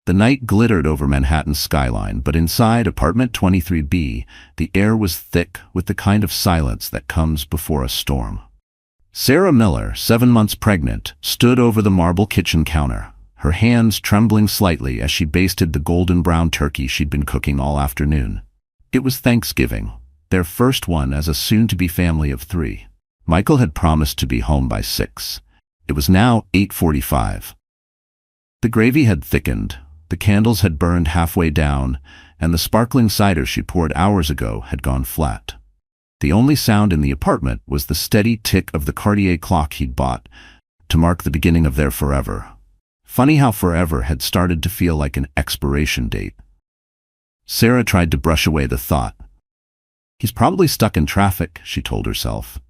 The night glittered over Manhattan's skyline, but inside apartment 23B, the air was thick with the kind of silence that comes before a storm. Sarah Miller, 7 months pregnant, stood over the marble kitchen counter, her hands trembling slightly as she basted the golden brown turkey she'd been cooking all afternoon. It was Thanksgiving, their first one as a soon-to-be family of 3. Michael had promised to be home by 6. It was now 8:45. The gravy had thickened, the candles had burned halfway down, and the sparkling cider she poured hours ago had gone flat. The only sound in the apartment was the steady tick of the Cartier clock he'd bought to mark the beginning of their forever. Funny how forever had started to feel like an expiration date. Sarah tried to brush away the thought. He's probably stuck in traffic, she told herself.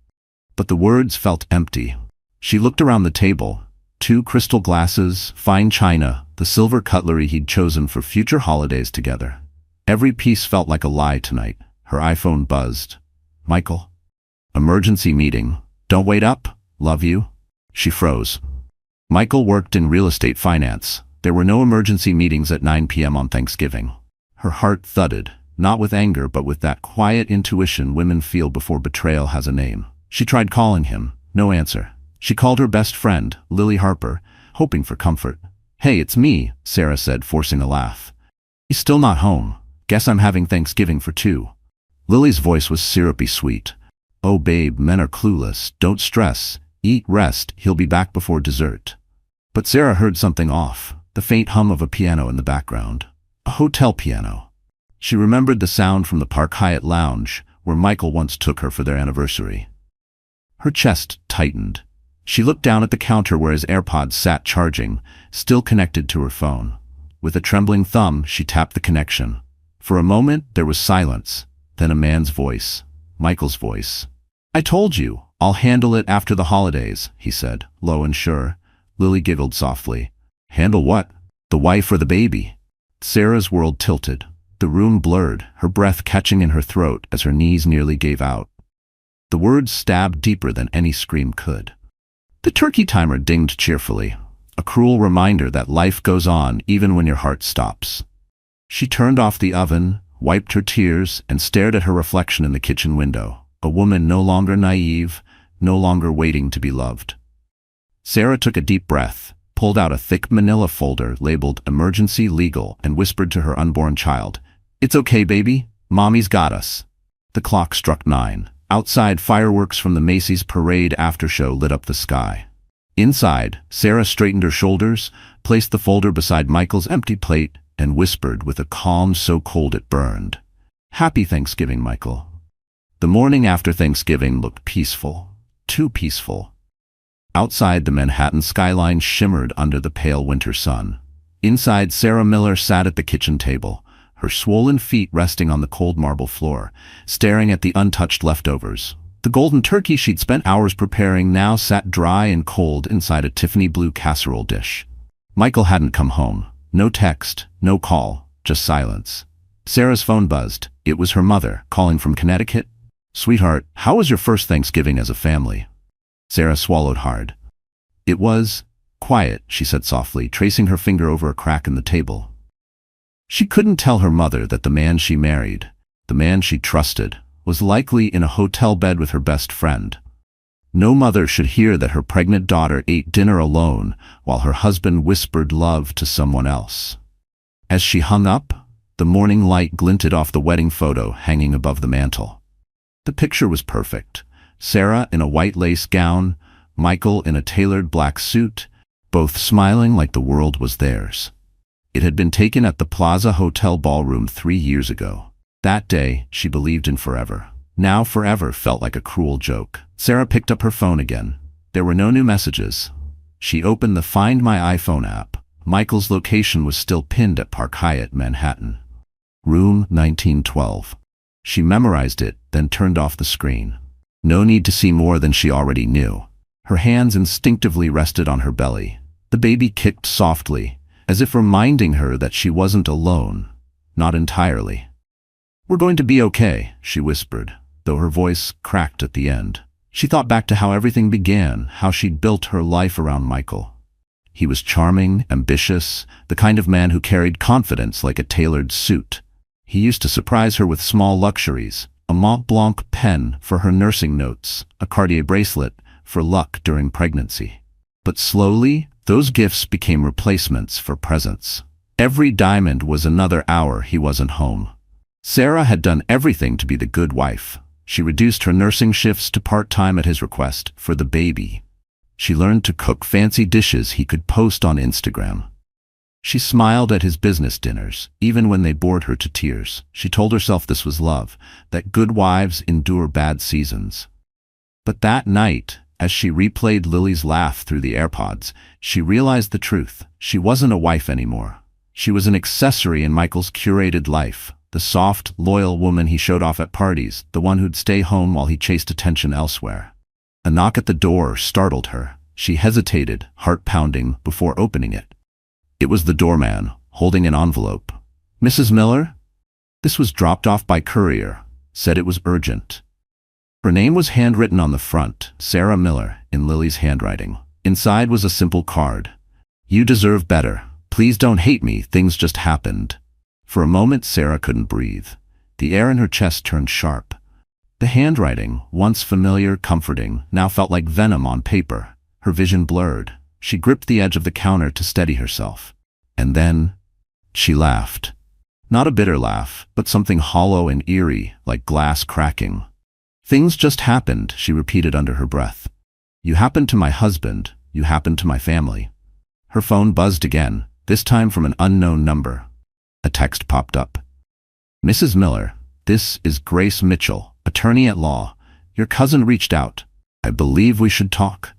But the words felt empty. She looked around the table. 2 crystal glasses, fine china, the silver cutlery he'd chosen for future holidays together. Every piece felt like a lie tonight. Her iPhone buzzed. Michael? Emergency meeting. Don't wait up. Love you. She froze. Michael worked in real estate finance. There were no emergency meetings at 9 p.m. on Thanksgiving. Her heart thudded, not with anger but with that quiet intuition women feel before betrayal has a name. She tried calling him. No answer. She called her best friend, Lily Harper, hoping for comfort. Hey, it's me, Sarah said, forcing a laugh. He's still not home. Guess I'm having Thanksgiving for 2. Lily's voice was syrupy sweet. Oh babe, men are clueless. Don't stress. Eat, rest. He'll be back before dessert. But Sarah heard something off, the faint hum of a piano in the background. A hotel piano. She remembered the sound from the Park Hyatt lounge, where Michael once took her for their anniversary. Her chest tightened. She looked down at the counter where his AirPods sat charging, still connected to her phone. With a trembling thumb, she tapped the connection. For a moment, there was silence, then a man's voice. Michael's voice. I told you, I'll handle it after the holidays, he said, low and sure. Lily giggled softly. Handle what? The wife or the baby? Sarah's world tilted. The room blurred, her breath catching in her throat as her knees nearly gave out. The words stabbed deeper than any scream could. The turkey timer dinged cheerfully, a cruel reminder that life goes on even when your heart stops. She turned off the oven, wiped her tears, and stared at her reflection in the kitchen window, a woman no longer naive, no longer waiting to be loved. Sarah took a deep breath, pulled out a thick manila folder labeled Emergency Legal, and whispered to her unborn child, It's okay, baby. Mommy's got us. The clock struck 9. Outside, fireworks from the Macy's parade aftershow lit up the sky. Inside, Sarah straightened her shoulders, placed the folder beside Michael's empty plate, and whispered with a calm so cold it burned, Happy Thanksgiving, Michael. The morning after Thanksgiving looked peaceful, too peaceful. Outside, the Manhattan skyline shimmered under the pale winter sun. Inside, Sarah Miller sat at the kitchen table, her swollen feet resting on the cold marble floor, staring at the untouched leftovers. The golden turkey she'd spent hours preparing now sat dry and cold inside a Tiffany blue casserole dish. Michael hadn't come home. No text, no call, just silence. Sarah's phone buzzed. It was her mother, calling from Connecticut. Sweetheart, how was your first Thanksgiving as a family? Sarah swallowed hard. It was quiet, she said softly, tracing her finger over a crack in the table. She couldn't tell her mother that the man she married, the man she trusted, was likely in a hotel bed with her best friend. No mother should hear that her pregnant daughter ate dinner alone while her husband whispered love to someone else. As she hung up, the morning light glinted off the wedding photo hanging above the mantel. The picture was perfect. Sarah in a white lace gown, Michael in a tailored black suit, both smiling like the world was theirs. It had been taken at the Plaza Hotel ballroom 3 years ago. That day, she believed in forever. Now forever felt like a cruel joke. Sarah picked up her phone again. There were no new messages. She opened the Find My iPhone app. Michael's location was still pinned at Park Hyatt, Manhattan. Room 1912. She memorized it, then turned off the screen. No need to see more than she already knew. Her hands instinctively rested on her belly. The baby kicked softly, as if reminding her that she wasn't alone. Not entirely. We're going to be okay, she whispered, though her voice cracked at the end. She thought back to how everything began, how she'd built her life around Michael. He was charming, ambitious, the kind of man who carried confidence like a tailored suit. He used to surprise her with small luxuries, a Mont Blanc pen for her nursing notes, a Cartier bracelet for luck during pregnancy. But slowly, those gifts became replacements for presents. Every diamond was another hour he wasn't home. Sarah had done everything to be the good wife. She reduced her nursing shifts to part-time at his request for the baby. She learned to cook fancy dishes he could post on Instagram. She smiled at his business dinners, even when they bored her to tears. She told herself this was love, that good wives endure bad seasons. But that night, as she replayed Lily's laugh through the AirPods, she realized the truth. She wasn't a wife anymore. She was an accessory in Michael's curated life, the soft, loyal woman he showed off at parties, the one who'd stay home while he chased attention elsewhere. A knock at the door startled her. She hesitated, heart pounding, before opening it. It was the doorman, holding an envelope. "Mrs. Miller?" This was dropped off by courier. Said it was urgent. Her name was handwritten on the front, Sarah Miller, in Lily's handwriting. Inside was a simple card. "You deserve better. Please don't hate me, things just happened." For a moment Sarah couldn't breathe. The air in her chest turned sharp. The handwriting, once familiar, comforting, now felt like venom on paper. Her vision blurred. She gripped the edge of the counter to steady herself. And then, she laughed. Not a bitter laugh, but something hollow and eerie, like glass cracking. "Things just happened," she repeated under her breath. "You happened to my husband, you happened to my family." Her phone buzzed again, this time from an unknown number. A text popped up. "Mrs. Miller, this is Grace Mitchell, attorney at law. Your cousin reached out. I believe we should talk."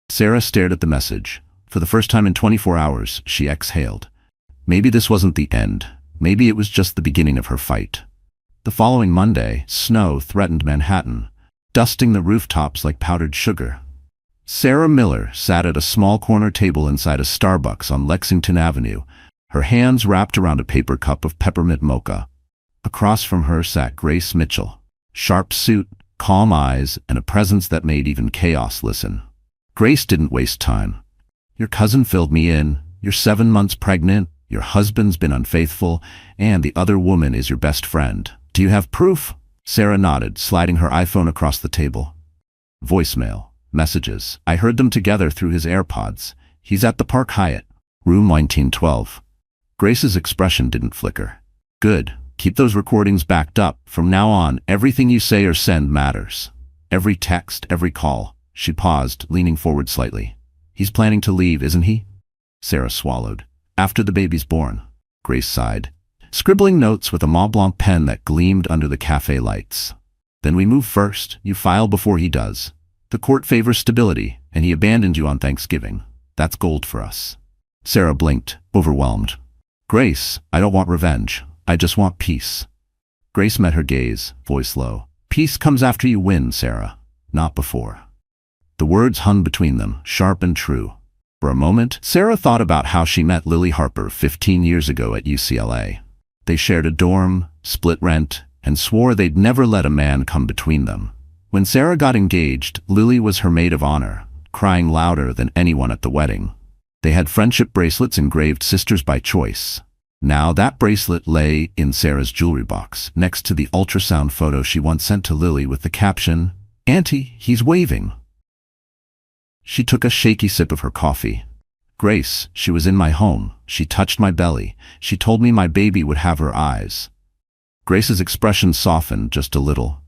Sarah stared at the message. For the first time in 24 hours, she exhaled. Maybe this wasn't the end. Maybe it was just the beginning of her fight. The following Monday, snow threatened Manhattan, dusting the rooftops like powdered sugar. Sarah Miller sat at a small corner table inside a Starbucks on Lexington Avenue, her hands wrapped around a paper cup of peppermint mocha. Across from her sat Grace Mitchell, sharp suit, calm eyes, and a presence that made even chaos listen. Grace didn't waste time. "Your cousin filled me in. You're 7 months pregnant, your husband's been unfaithful, and the other woman is your best friend. Do you have proof?" Sarah nodded, sliding her iPhone across the table. Voicemail. Messages. I heard them together through his AirPods. He's at the Park Hyatt, room 1912. Grace's expression didn't flicker. "Good. Keep those recordings backed up. From now on, everything you say or send matters. Every text, every call." She paused, leaning forward slightly. "He's planning to leave, isn't he?" Sarah swallowed. "After the baby's born." Grace sighed, scribbling notes with a Mont Blanc pen that gleamed under the cafe lights. "Then we move first. You file before he does. The court favors stability, and he abandoned you on Thanksgiving. That's gold for us." Sarah blinked, overwhelmed. "Grace, I don't want revenge. I just want peace." Grace met her gaze, voice low. "Peace comes after you win, Sarah, not before." The words hung between them, sharp and true. For a moment, Sarah thought about how she met Lily Harper 15 years ago at UCLA. They shared a dorm, split rent, and swore they'd never let a man come between them. When Sarah got engaged, Lily was her maid of honor, crying louder than anyone at the wedding. They had friendship bracelets engraved sisters by choice. Now that bracelet lay in Sarah's jewelry box, next to the ultrasound photo she once sent to Lily with the caption, "Auntie, he's waving." She took a shaky sip of her coffee. "Grace, she was in my home. She touched my belly. She told me my baby would have her eyes." Grace's expression softened just a little.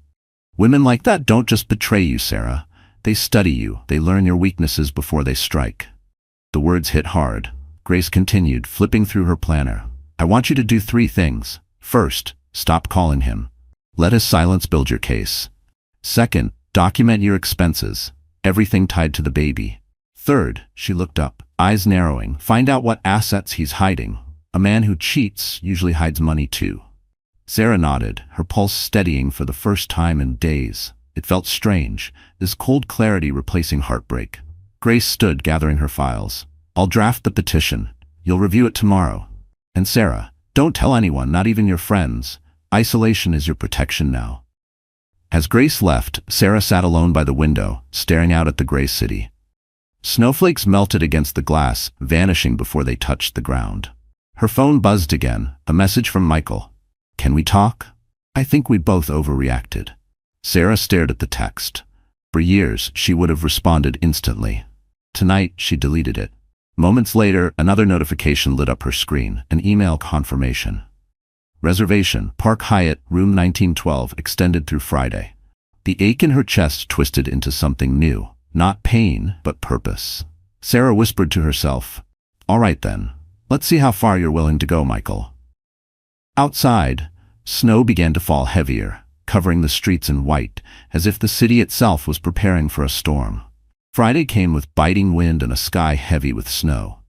"Women like that don't just betray you, Sarah. They study you. They learn your weaknesses before they strike." The words hit hard. Grace continued, flipping through her planner. "I want you to do 3 things. First, stop calling him. Let his silence build your case. Second, document your expenses, everything tied to the baby. Third," she looked up, eyes narrowing, "find out what assets he's hiding. A man who cheats usually hides money too." Sarah nodded, her pulse steadying for the first time in days. It felt strange, this cold clarity replacing heartbreak. Grace stood, gathering her files. "I'll draft the petition. You'll review it tomorrow. And Sarah, don't tell anyone, not even your friends. Isolation is your protection now." As Grace left, Sarah sat alone by the window, staring out at the gray city. Snowflakes melted against the glass, vanishing before they touched the ground. Her phone buzzed again, a message from Michael. "Can we talk?" I think we both overreacted. Sarah stared at the text. For years, she would have responded instantly. Tonight, she deleted it. Moments later, another notification lit up her screen, an email confirmation. Reservation, Park Hyatt, room 1912, extended through Friday. The ache in her chest twisted into something new. Not pain, but purpose. Sarah whispered to herself, "All right then. Let's see how far you're willing to go, Michael." Outside, snow began to fall heavier, covering the streets in white, as if the city itself was preparing for a storm. Friday came with biting wind and a sky heavy with snow.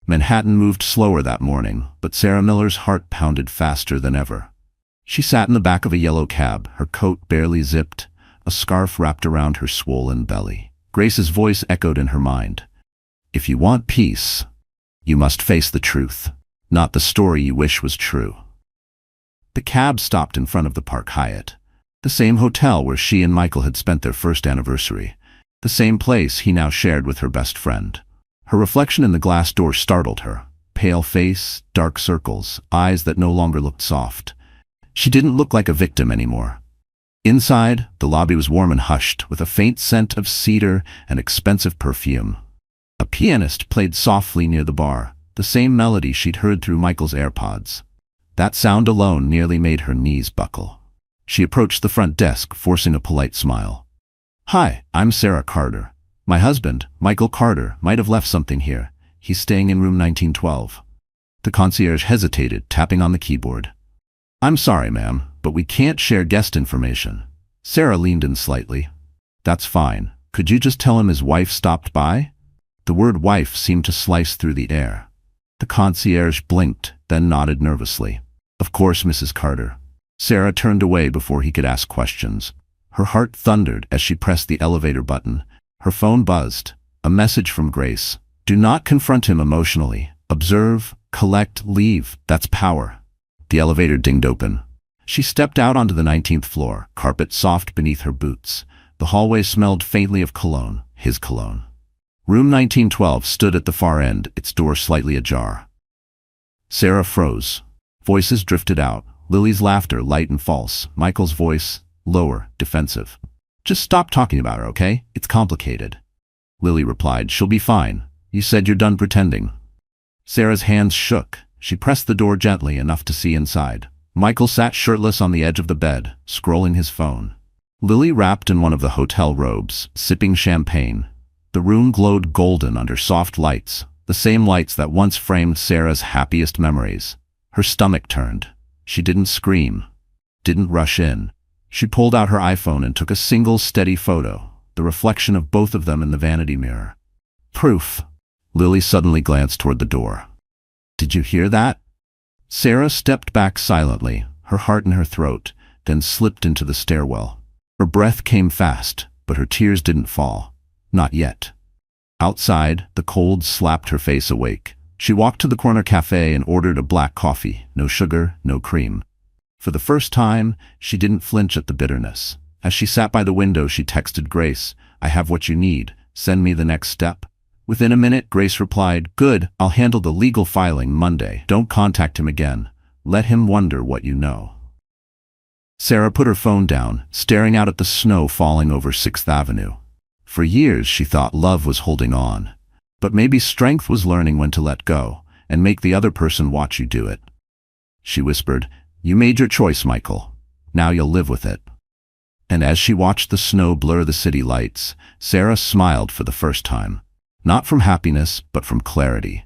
Manhattan moved slower that morning, but Sarah Miller's heart pounded faster than ever. She sat in the back of a yellow cab, her coat barely zipped, a scarf wrapped around her swollen belly. Grace's voice echoed in her mind. "If you want peace, you must face the truth, not the story you wish was true." The cab stopped in front of the Park Hyatt, the same hotel where she and Michael had spent their first anniversary, the same place he now shared with her best friend. Her reflection in the glass door startled her. Pale face, dark circles, eyes that no longer looked soft. She didn't look like a victim anymore. Inside, the lobby was warm and hushed, with a faint scent of cedar and expensive perfume. A pianist played softly near the bar, the same melody she'd heard through Michael's AirPods. That sound alone nearly made her knees buckle. She approached the front desk, forcing a polite smile. "Hi, I'm Sarah Carter. My husband, Michael Carter, might have left something here. He's staying in room 1912. The concierge hesitated, tapping on the keyboard. "I'm sorry, ma'am, but we can't share guest information." Sarah leaned in slightly. "That's fine. Could you just tell him his wife stopped by?" The word wife seemed to slice through the air. The concierge blinked, then nodded nervously. "Of course, Mrs. Carter." Sarah turned away before he could ask questions. Her heart thundered as she pressed the elevator button. Her phone buzzed. A message from Grace. "Do not confront him emotionally. Observe, collect, leave. That's power." The elevator dinged open. She stepped out onto the 19th floor, carpet soft beneath her boots. The hallway smelled faintly of cologne, his cologne. Room 1912 stood at the far end, its door slightly ajar. Sarah froze. Voices drifted out. Lily's laughter, light and false. Michael's voice, lower, defensive. "Just stop talking about her, okay? It's complicated." Lily replied, "She'll be fine. You said you're done pretending." Sarah's hands shook. She pressed the door gently, enough to see inside. Michael sat shirtless on the edge of the bed, scrolling his phone. Lily wrapped in one of the hotel robes, sipping champagne. The room glowed golden under soft lights, the same lights that once framed Sarah's happiest memories. Her stomach turned. She didn't scream, didn't rush in. She pulled out her iPhone and took a single steady photo, the reflection of both of them in the vanity mirror. Proof. Lily suddenly glanced toward the door. "Did you hear that?" Sarah stepped back silently, her heart in her throat, then slipped into the stairwell. Her breath came fast, but her tears didn't fall. Not yet. Outside, the cold slapped her face awake. She walked to the corner cafe and ordered a black coffee, no sugar, no cream. For the first time, she didn't flinch at the bitterness. As she sat by the window, she texted Grace, "I have what you need. Send me the next step." Within a minute, Grace replied, "Good, I'll handle the legal filing Monday. Don't contact him again. Let him wonder what you know." Sarah put her phone down, staring out at the snow falling over 6th Avenue. For years, she thought love was holding on. But maybe strength was learning when to let go, and make the other person watch you do it. She whispered, "You made your choice, Michael. Now you'll live with it." And as she watched the snow blur the city lights, Sarah smiled for the first time. Not from happiness, but from clarity.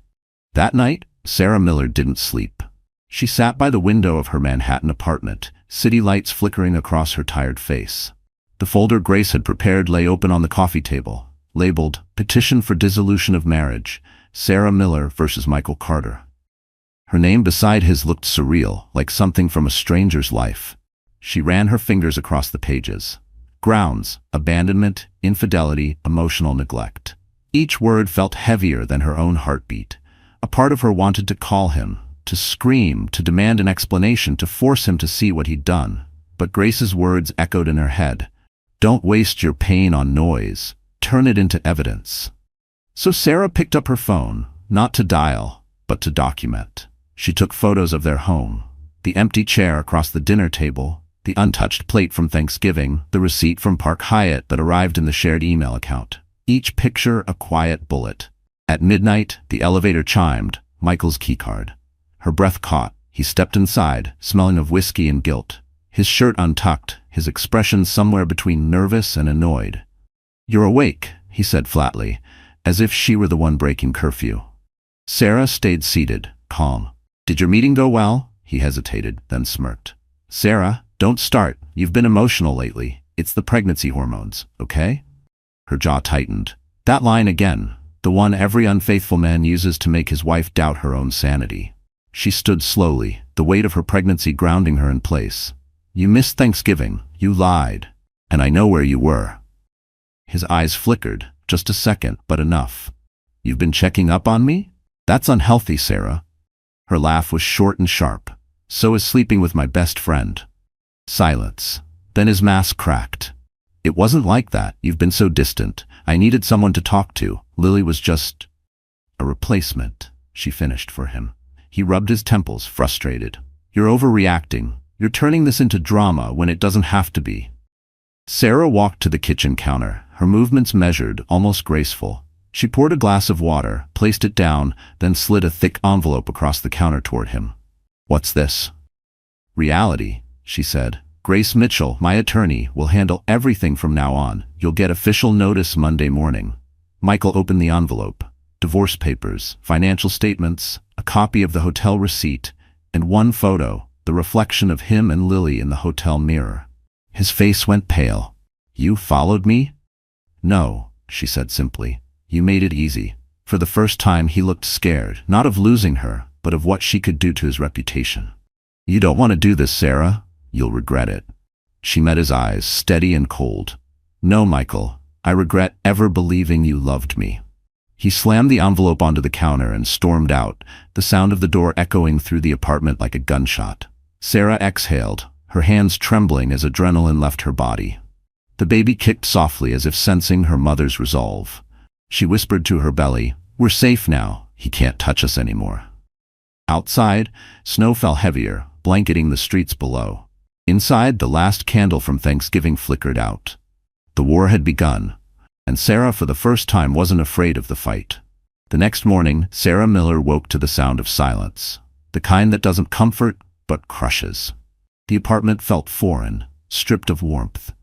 That night, Sarah Miller didn't sleep. She sat by the window of her Manhattan apartment, city lights flickering across her tired face. The folder Grace had prepared lay open on the coffee table, labeled Petition for Dissolution of Marriage, Sarah Miller versus Michael Carter. Her name beside his looked surreal, like something from a stranger's life. She ran her fingers across the pages. Grounds, abandonment, infidelity, emotional neglect. Each word felt heavier than her own heartbeat. A part of her wanted to call him, to scream, to demand an explanation, to force him to see what he'd done. But Grace's words echoed in her head. "Don't waste your pain on noise. Turn it into evidence." So Sarah picked up her phone, not to dial, but to document. She took photos of their home, the empty chair across the dinner table, the untouched plate from Thanksgiving, the receipt from Park Hyatt that arrived in the shared email account. Each picture a quiet bullet. At midnight, the elevator chimed, Michael's keycard. Her breath caught. He stepped inside, smelling of whiskey and guilt. His shirt untucked, his expression somewhere between nervous and annoyed. "You're awake," he said flatly, as if she were the one breaking curfew. Sarah stayed seated, calm. "Did your meeting go well?" He hesitated, then smirked. "Sarah, don't start. You've been emotional lately. It's the pregnancy hormones, okay?" Her jaw tightened. That line again, the one every unfaithful man uses to make his wife doubt her own sanity. She stood slowly, the weight of her pregnancy grounding her in place. "You missed Thanksgiving. You lied. And I know where you were." His eyes flickered, just a second, but enough. "You've been checking up on me? That's unhealthy, Sarah." Her laugh was short and sharp. "So is sleeping with my best friend." Silence. Then his mask cracked. "It wasn't like that. You've been so distant. I needed someone to talk to. Lily was just a replacement," she finished for him. He rubbed his temples, frustrated. "You're overreacting. You're turning this into drama when it doesn't have to be." Sarah walked to the kitchen counter, her movements measured, almost graceful. She poured a glass of water, placed it down, then slid a thick envelope across the counter toward him. "What's this?" "Reality," she said. "Grace Mitchell, my attorney, will handle everything from now on. You'll get official notice Monday morning." Michael opened the envelope. Divorce papers, financial statements, a copy of the hotel receipt, and one photo, the reflection of him and Lily in the hotel mirror. His face went pale. "You followed me?" "No," she said simply. "You made it easy." For the first time he looked scared, not of losing her, but of what she could do to his reputation. "You don't want to do this, Sarah. You'll regret it." She met his eyes, steady and cold. "No, Michael, I regret ever believing you loved me." He slammed the envelope onto the counter and stormed out, the sound of the door echoing through the apartment like a gunshot. Sarah exhaled, her hands trembling as adrenaline left her body. The baby kicked softly as if sensing her mother's resolve. She whispered to her belly, "We're safe now. He can't touch us anymore." Outside, snow fell heavier, blanketing the streets below. Inside, the last candle from Thanksgiving flickered out. The war had begun, and Sarah for the first time wasn't afraid of the fight. The next morning, Sarah Miller woke to the sound of silence, the kind that doesn't comfort, but crushes. The apartment felt foreign, stripped of warmth.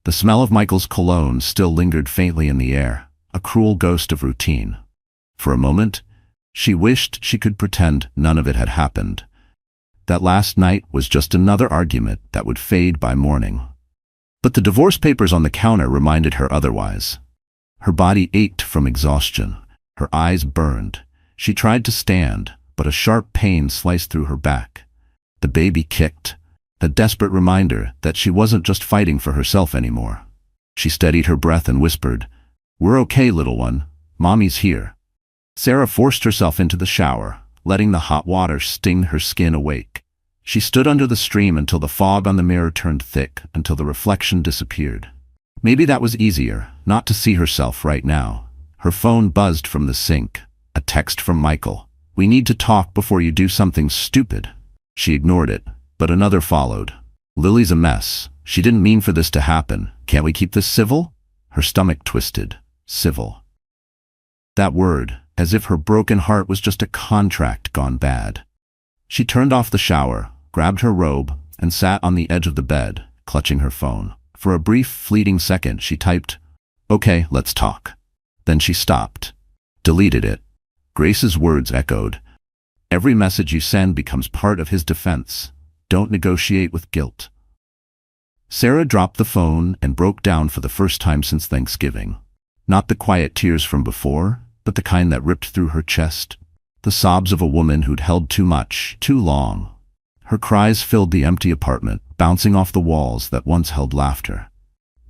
The smell of Michael's cologne still lingered faintly in the air, a cruel ghost of routine. For a moment, she wished she could pretend none of it had happened. That last night was just another argument that would fade by morning. But the divorce papers on the counter reminded her otherwise. Her body ached from exhaustion. Her eyes burned. She tried to stand, but a sharp pain sliced through her back. The baby kicked, a desperate reminder that she wasn't just fighting for herself anymore. She steadied her breath and whispered, "We're okay, little one. Mommy's here." Sarah forced herself into the shower, letting the hot water sting her skin awake. She stood under the stream until the fog on the mirror turned thick, until the reflection disappeared. Maybe that was easier, not to see herself right now. Her phone buzzed from the sink, a text from Michael. "We need to talk before you do something stupid." She ignored it, but another followed. "Lily's a mess. She didn't mean for this to happen. Can't we keep this civil?" Her stomach twisted. Civil. That word, as if her broken heart was just a contract gone bad. She turned off the shower, grabbed her robe, and sat on the edge of the bed, clutching her phone. For a brief, fleeting second, she typed, "Okay, let's talk." Then she stopped, deleted it. Grace's words echoed. "Every message you send becomes part of his defense. Don't negotiate with guilt." Sarah dropped the phone and broke down for the first time since Thanksgiving. Not the quiet tears from before, but the kind that ripped through her chest. The sobs of a woman who'd held too much, too long. Her cries filled the empty apartment, bouncing off the walls that once held laughter.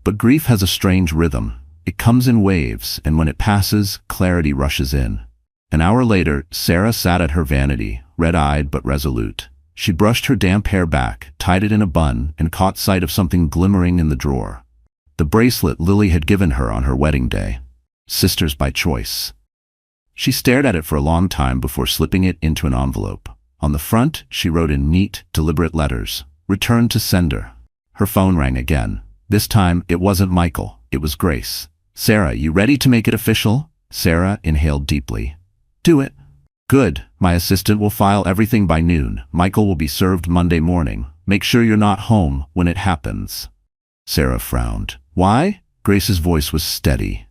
But grief has a strange rhythm. It comes in waves, and when it passes, clarity rushes in. An hour later, Sarah sat at her vanity, red-eyed but resolute. She brushed her damp hair back, tied it in a bun, and caught sight of something glimmering in the drawer. The bracelet Lily had given her on her wedding day. Sisters by choice. She stared at it for a long time before slipping it into an envelope. On the front, she wrote in neat, deliberate letters, "Return to sender." Her phone rang again. This time, it wasn't Michael, it was Grace. "Sarah, you ready to make it official?" Sarah inhaled deeply. "Do it." "Good. My assistant will file everything by noon. Michael will be served Monday morning. Make sure you're not home when it happens." Sarah frowned. "Why?" Grace's voice was steady.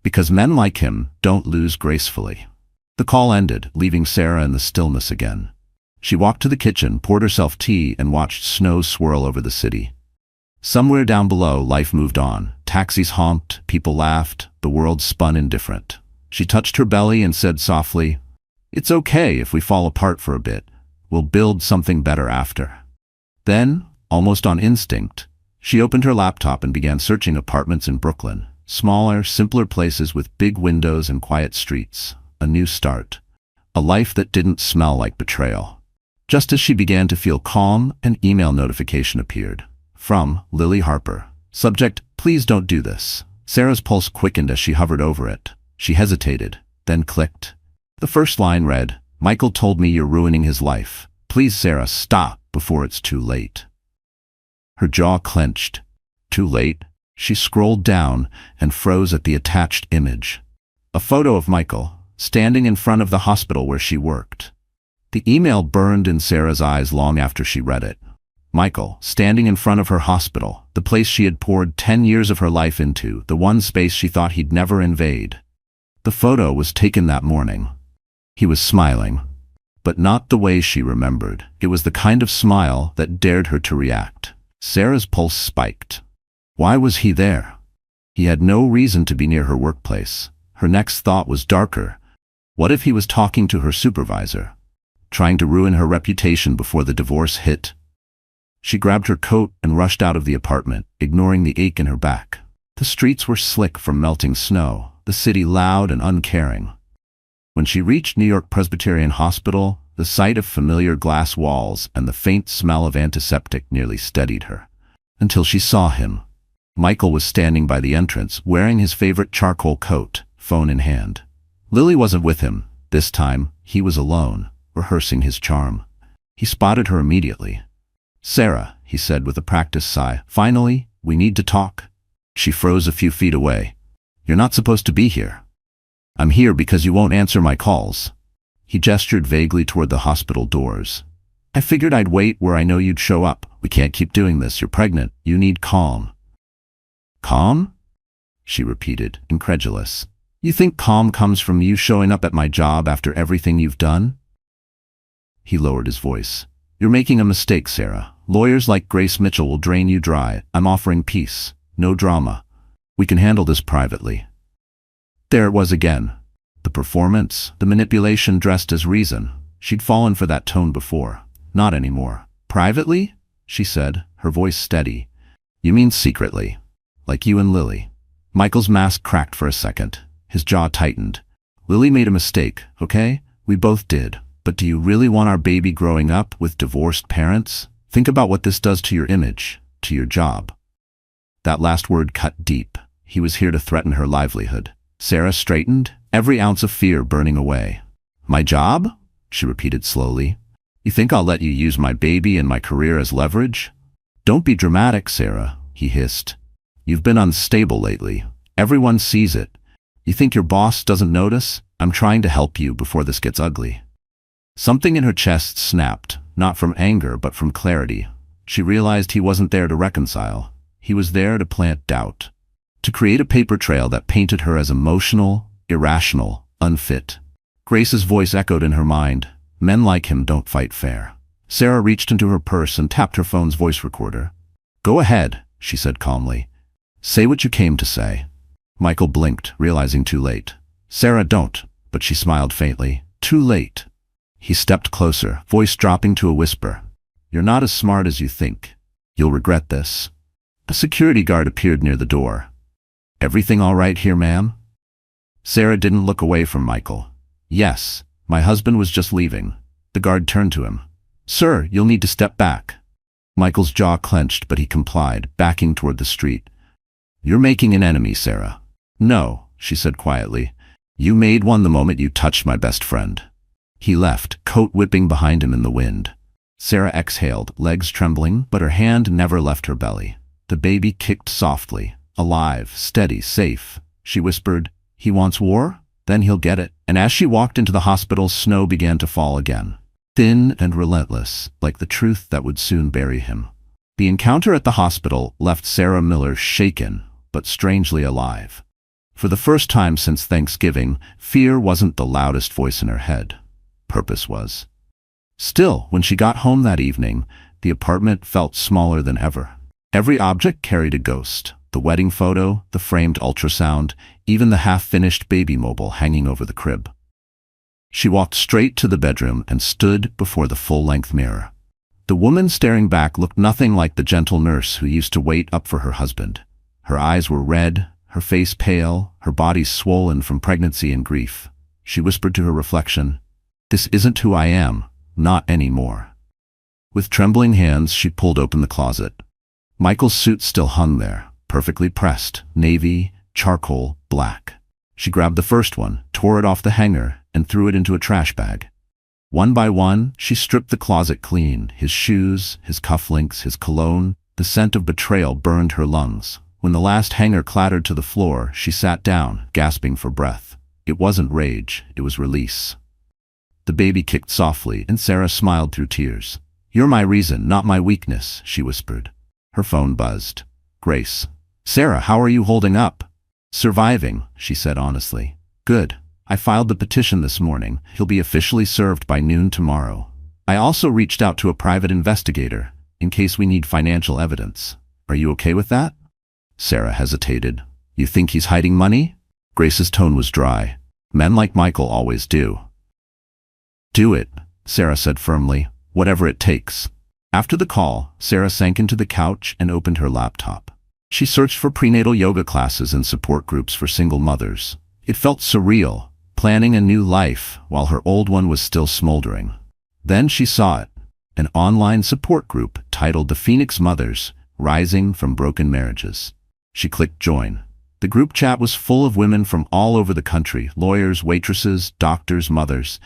"Because men like him don't lose gracefully." The call ended, leaving Sarah in the stillness again. She walked to the kitchen, poured herself tea, and watched snow swirl over the city. Somewhere down below, life moved on. Taxis honked, people laughed, the world spun indifferent. She touched her belly and said softly, "It's okay if we fall apart for a bit. We'll build something better after." Then, almost on instinct, she opened her laptop and began searching apartments in Brooklyn. Smaller, simpler places with big windows and quiet streets. A new start. A life that didn't smell like betrayal. Just as she began to feel calm, an email notification appeared. From Lily Harper. Subject, "Please don't do this." Sarah's pulse quickened as she hovered over it. She hesitated, then clicked. The first line read, "Michael told me you're ruining his life. Please, Sarah, stop before it's too late." Her jaw clenched. Too late? She scrolled down and froze at the attached image. A photo of Michael, standing in front of the hospital where she worked. The email burned in Sarah's eyes long after she read it. Michael, standing in front of her hospital, the place she had poured 10 years of her life into, the one space she thought he'd never invade. The photo was taken that morning. He was smiling, but not the way she remembered. It was the kind of smile that dared her to react. Sarah's pulse spiked. Why was he there? He had no reason to be near her workplace. Her next thought was darker. What if he was talking to her supervisor, trying to ruin her reputation before the divorce hit? She grabbed her coat and rushed out of the apartment, ignoring the ache in her back. The streets were slick from melting snow, the city loud and uncaring. When she reached New York Presbyterian Hospital, the sight of familiar glass walls and the faint smell of antiseptic nearly steadied her. Until she saw him. Michael was standing by the entrance, wearing his favorite charcoal coat, phone in hand. Lily wasn't with him. This time, he was alone, rehearsing his charm. He spotted her immediately. "Sarah," he said with a practiced sigh, "finally, we need to talk." She froze a few feet away. "You're not supposed to be here." "I'm here because you won't answer my calls." He gestured vaguely toward the hospital doors. "I figured I'd wait where I know you'd show up. We can't keep doing this. You're pregnant. You need calm." "Calm?" she repeated, incredulous. "You think calm comes from you showing up at my job after everything you've done?" He lowered his voice. "You're making a mistake, Sarah. Lawyers like Grace Mitchell will drain you dry. I'm offering peace. No drama. We can handle this privately." There it was again. The performance, the manipulation dressed as reason. She'd fallen for that tone before. Not anymore. "Privately?" she said, her voice steady. "You mean secretly. Like you and Lily." Michael's mask cracked for a second. His jaw tightened. "Lily made a mistake, okay? We both did. But do you really want our baby growing up with divorced parents? Think about what this does to your image, to your job." That last word cut deep. He was here to threaten her livelihood. Sarah straightened, every ounce of fear burning away. "My job?" she repeated slowly. "You think I'll let you use my baby and my career as leverage?" "Don't be dramatic, Sarah," he hissed. "You've been unstable lately. Everyone sees it. You think your boss doesn't notice? I'm trying to help you before this gets ugly." Something in her chest snapped, not from anger but from clarity. She realized he wasn't there to reconcile. He was there to plant doubt. To create a paper trail that painted her as emotional, irrational, unfit. Grace's voice echoed in her mind. Men like him don't fight fair. Sarah reached into her purse and tapped her phone's voice recorder. "Go ahead," she said calmly. "Say what you came to say." Michael blinked, realizing too late. "Sarah, don't," but she smiled faintly. "Too late." He stepped closer, voice dropping to a whisper. "You're not as smart as you think. You'll regret this." A security guard appeared near the door. "Everything all right here, ma'am?" Sarah didn't look away from Michael. "Yes, my husband was just leaving." The guard turned to him. "Sir, you'll need to step back." Michael's jaw clenched, but he complied, backing toward the street. "You're making an enemy, Sarah." "No," she said quietly. You made one the moment you touched my best friend." He left, coat whipping behind him in the wind. Sarah exhaled, legs trembling, but her hand never left her belly. The baby kicked softly. "Alive, steady, safe." She whispered, "He wants war? Then he'll get it." And as she walked into the hospital, snow began to fall again. Thin and relentless, like the truth that would soon bury him. The encounter at the hospital left Sarah Miller shaken, but strangely alive. For the first time since Thanksgiving, fear wasn't the loudest voice in her head. Purpose was. Still, when she got home that evening, the apartment felt smaller than ever. Every object carried a ghost. The wedding photo, the framed ultrasound, even the half-finished baby mobile hanging over the crib. She walked straight to the bedroom and stood before the full-length mirror. The woman staring back looked nothing like the gentle nurse who used to wait up for her husband. Her eyes were red, her face pale, her body swollen from pregnancy and grief. She whispered to her reflection, "This isn't who I am, not anymore." With trembling hands, she pulled open the closet. Michael's suit still hung there, perfectly pressed, navy, charcoal, black. She grabbed the first one, tore it off the hanger, and threw it into a trash bag. One by one, she stripped the closet clean, his shoes, his cufflinks, his cologne. The scent of betrayal burned her lungs. When the last hanger clattered to the floor, she sat down, gasping for breath. It wasn't rage, it was release. The baby kicked softly, and Sarah smiled through tears. "You're my reason, not my weakness," she whispered. Her phone buzzed. "Grace." "Sarah, how are you holding up?" "Surviving," she said honestly. "Good. I filed the petition this morning. He'll be officially served by noon tomorrow. I also reached out to a private investigator, in case we need financial evidence. Are you okay with that?" Sarah hesitated. "You think he's hiding money?" Grace's tone was dry. "Men like Michael always do." "Do it," Sarah said firmly. "Whatever it takes." After the call, Sarah sank into the couch and opened her laptop. She searched for prenatal yoga classes and support groups for single mothers. It felt surreal, planning a new life while her old one was still smoldering. Then she saw it, an online support group titled The Phoenix Mothers, Rising from Broken Marriages. She clicked join. The group chat was full of women from all over the country, lawyers, waitresses, doctors, mothers,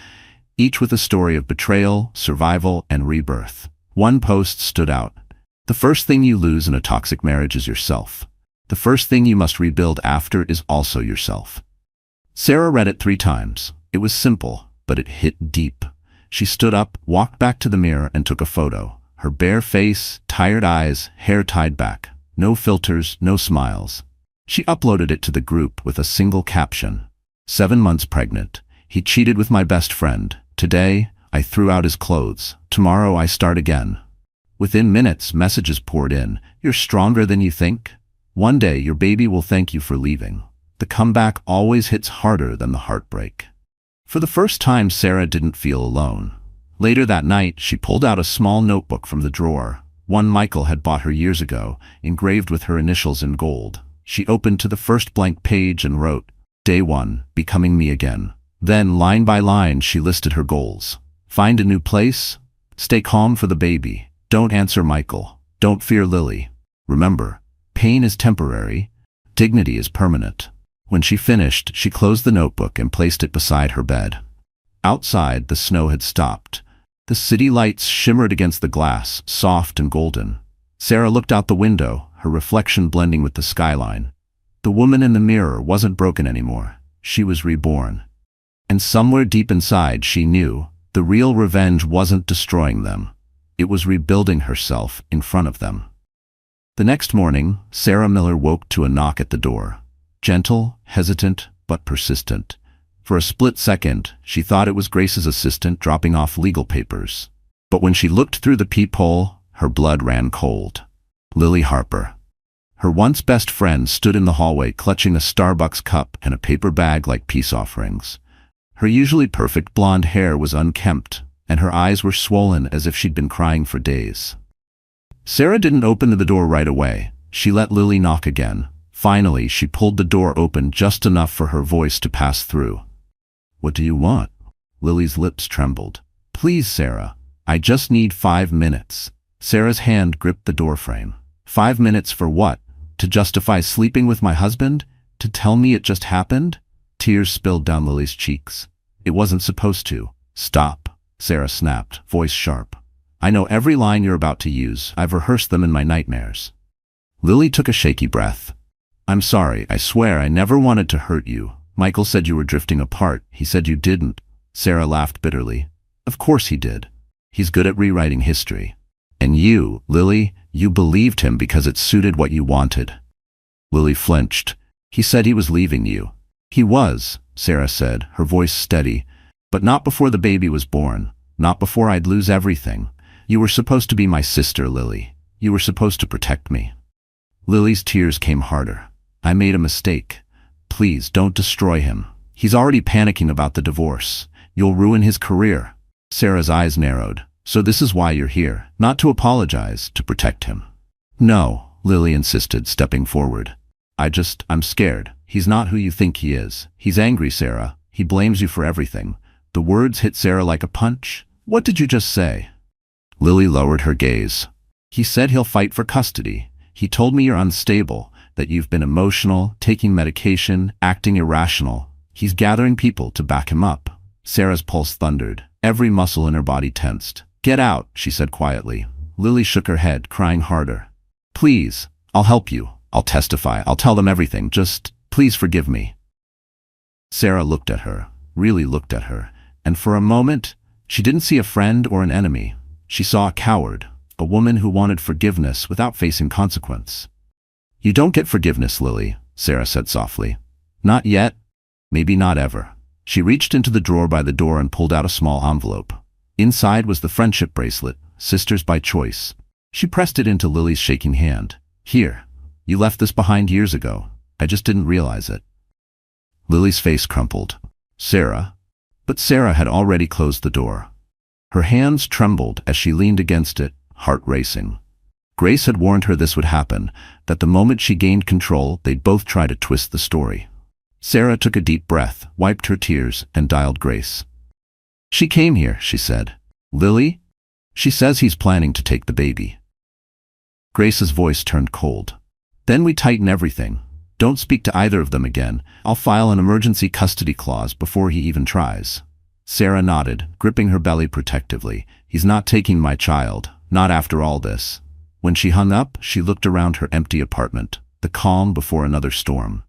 each with a story of betrayal, survival, and rebirth. One post stood out. "The first thing you lose in a toxic marriage is yourself. The first thing you must rebuild after is also yourself." Sarah read it 3 times. It was simple, but it hit deep. She stood up, walked back to the mirror, and took a photo. Her bare face, tired eyes, hair tied back. No filters, no smiles. She uploaded it to the group with a single caption. 7 months pregnant. He cheated with my best friend. Today, I threw out his clothes. Tomorrow, I start again. Within minutes, messages poured in. "You're stronger than you think. One day, your baby will thank you for leaving." The comeback always hits harder than the heartbreak. For the first time, Sarah didn't feel alone. Later that night, she pulled out a small notebook from the drawer, one Michael had bought her years ago, engraved with her initials in gold. She opened to the first blank page and wrote, "Day 1, becoming me again." Then, line by line, she listed her goals. Find a new place. Stay calm for the baby. Don't answer Michael. Don't fear Lily. Remember, pain is temporary. Dignity is permanent. When she finished, she closed the notebook and placed it beside her bed. Outside, the snow had stopped. The city lights shimmered against the glass, soft and golden. Sarah looked out the window, her reflection blending with the skyline. The woman in the mirror wasn't broken anymore. She was reborn. And somewhere deep inside, she knew the real revenge wasn't destroying them. It was rebuilding herself in front of them. The next morning, Sarah Miller woke to a knock at the door. Gentle, hesitant, but persistent. For a split second, she thought it was Grace's assistant dropping off legal papers. But when she looked through the peephole, her blood ran cold. Lily Harper. Her once best friend stood in the hallway clutching a Starbucks cup and a paper bag like peace offerings. Her usually perfect blonde hair was unkempt, and her eyes were swollen as if she'd been crying for days. Sarah didn't open the door right away. She let Lily knock again. Finally, she pulled the door open just enough for her voice to pass through. "What do you want?" Lily's lips trembled. "Please, Sarah, I just need 5 minutes." Sarah's hand gripped the doorframe. 5 minutes for what? To justify sleeping with my husband? To tell me it just happened? Tears spilled down Lily's cheeks. It wasn't supposed to. Stop, Sarah snapped, voice sharp. I know every line you're about to use. I've rehearsed them in my nightmares. Lily took a shaky breath. I'm sorry, I swear I never wanted to hurt you. Michael said you were drifting apart. He said you didn't. Sarah laughed bitterly. Of course he did. He's good at rewriting history. And you, Lily, you believed him because it suited what you wanted. Lily flinched. He said he was leaving you. He was, Sarah said, her voice steady. But not before the baby was born. Not before I'd lose everything. You were supposed to be my sister, Lily. You were supposed to protect me. Lily's tears came harder. I made a mistake. Please, don't destroy him. He's already panicking about the divorce. You'll ruin his career. Sarah's eyes narrowed. So this is why you're here. Not to apologize, to protect him. No, Lily insisted, stepping forward. I'm scared. He's not who you think he is. He's angry, Sarah. He blames you for everything. The words hit Sarah like a punch. What did you just say? Lily lowered her gaze. He said he'll fight for custody. He told me you're unstable, that you've been emotional, taking medication, acting irrational. He's gathering people to back him up. Sarah's pulse thundered. Every muscle in her body tensed. Get out, she said quietly. Lily shook her head, crying harder. Please, I'll help you. I'll testify. I'll tell them everything. Just, please forgive me. Sarah looked at her, really looked at her, and for a moment, she didn't see a friend or an enemy. She saw a coward, a woman who wanted forgiveness without facing consequence. You don't get forgiveness, Lily, Sarah said softly. Not yet. Maybe not ever. She reached into the drawer by the door and pulled out a small envelope. Inside was the friendship bracelet, sisters by choice. She pressed it into Lily's shaking hand. Here. You left this behind years ago. I just didn't realize it. Lily's face crumpled. Sarah? But Sarah had already closed the door. Her hands trembled as she leaned against it, heart racing. Grace had warned her this would happen, that the moment she gained control, they'd both try to twist the story. Sarah took a deep breath, wiped her tears, and dialed Grace. She came here, she said. Lily? She says he's planning to take the baby. Grace's voice turned cold. Then we tighten everything. Don't speak to either of them again. I'll file an emergency custody clause before he even tries. Sarah nodded, gripping her belly protectively. He's not taking my child, not after all this. When she hung up, she looked around her empty apartment, the calm before another storm.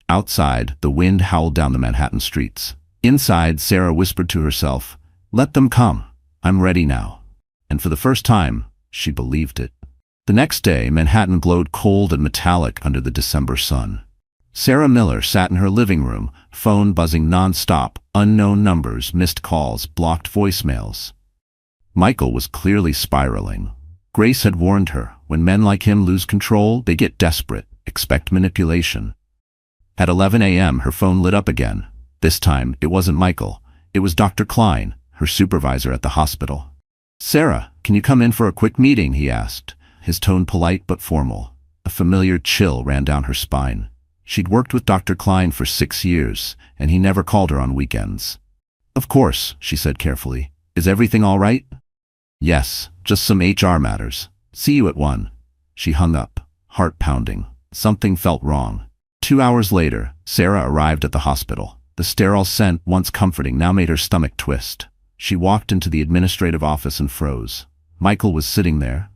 Outside, the wind howled down the Manhattan streets. Inside, Sarah whispered to herself, let them come. I'm ready now. And for the first time, she believed it. The next day, Manhattan glowed cold and metallic under the December sun. Sarah Miller sat in her living room, phone buzzing non-stop, unknown numbers, missed calls, blocked voicemails. Michael was clearly spiraling. Grace had warned her, when men like him lose control, they get desperate, expect manipulation. At 11 a.m., her phone lit up again. This time, it wasn't Michael. It was Dr. Klein, her supervisor at the hospital. Sarah, can you come in for a quick meeting, he asked, his tone polite but formal. A familiar chill ran down her spine. She'd worked with Dr. Klein for 6 years, and he never called her on weekends. Of course, she said carefully. Is everything all right? Yes, just some HR matters. See you at 1. She hung up, heart pounding. Something felt wrong. 2 hours later, Sarah arrived at the hospital. The sterile scent, once comforting, now made her stomach twist. She walked into the administrative office and froze. Michael was sitting there,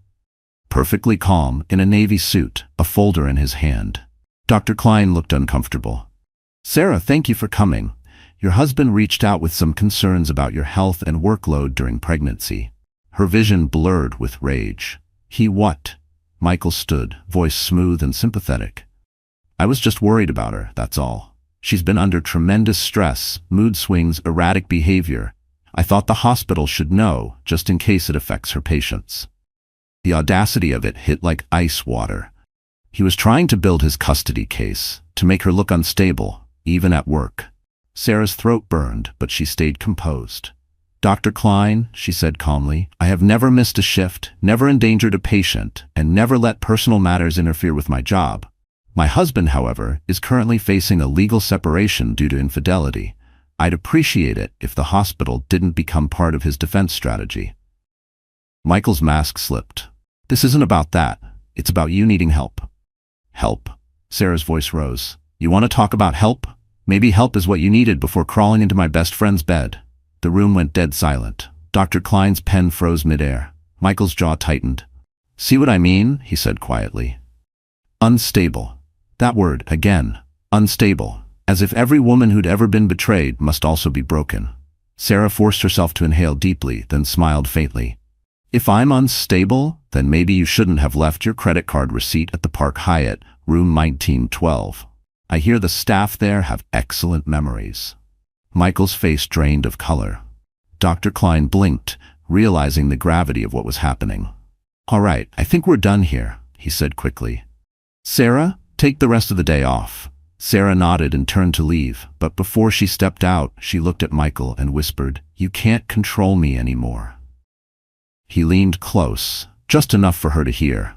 perfectly calm, in a navy suit, a folder in his hand. Dr. Klein looked uncomfortable. Sarah, thank you for coming. Your husband reached out with some concerns about your health and workload during pregnancy. Her vision blurred with rage. He what? Michael stood, voice smooth and sympathetic. I was just worried about her, that's all. She's been under tremendous stress, mood swings, erratic behavior. I thought the hospital should know, just in case it affects her patients. The audacity of it hit like ice water. He was trying to build his custody case, to make her look unstable, even at work. Sarah's throat burned, but she stayed composed. Dr. Klein, she said calmly, I have never missed a shift, never endangered a patient, and never let personal matters interfere with my job. My husband, however, is currently facing a legal separation due to infidelity. I'd appreciate it if the hospital didn't become part of his defense strategy. Michael's mask slipped. This isn't about that. It's about you needing help. Help? Sarah's voice rose. You want to talk about help? Maybe help is what you needed before crawling into my best friend's bed." The room went dead silent. Dr. Klein's pen froze midair. Michael's jaw tightened. "See what I mean?" he said quietly. Unstable. That word, again. Unstable. As if every woman who'd ever been betrayed must also be broken. Sarah forced herself to inhale deeply, then smiled faintly. "If I'm unstable, then maybe you shouldn't have left your credit card receipt at the Park Hyatt, room 1912. I hear the staff there have excellent memories." Michael's face drained of color. Dr. Klein blinked, realizing the gravity of what was happening. "All right, I think we're done here," he said quickly. "Sarah, take the rest of the day off." Sarah nodded and turned to leave, but before she stepped out, she looked at Michael and whispered, "You can't control me anymore." He leaned close, just enough for her to hear.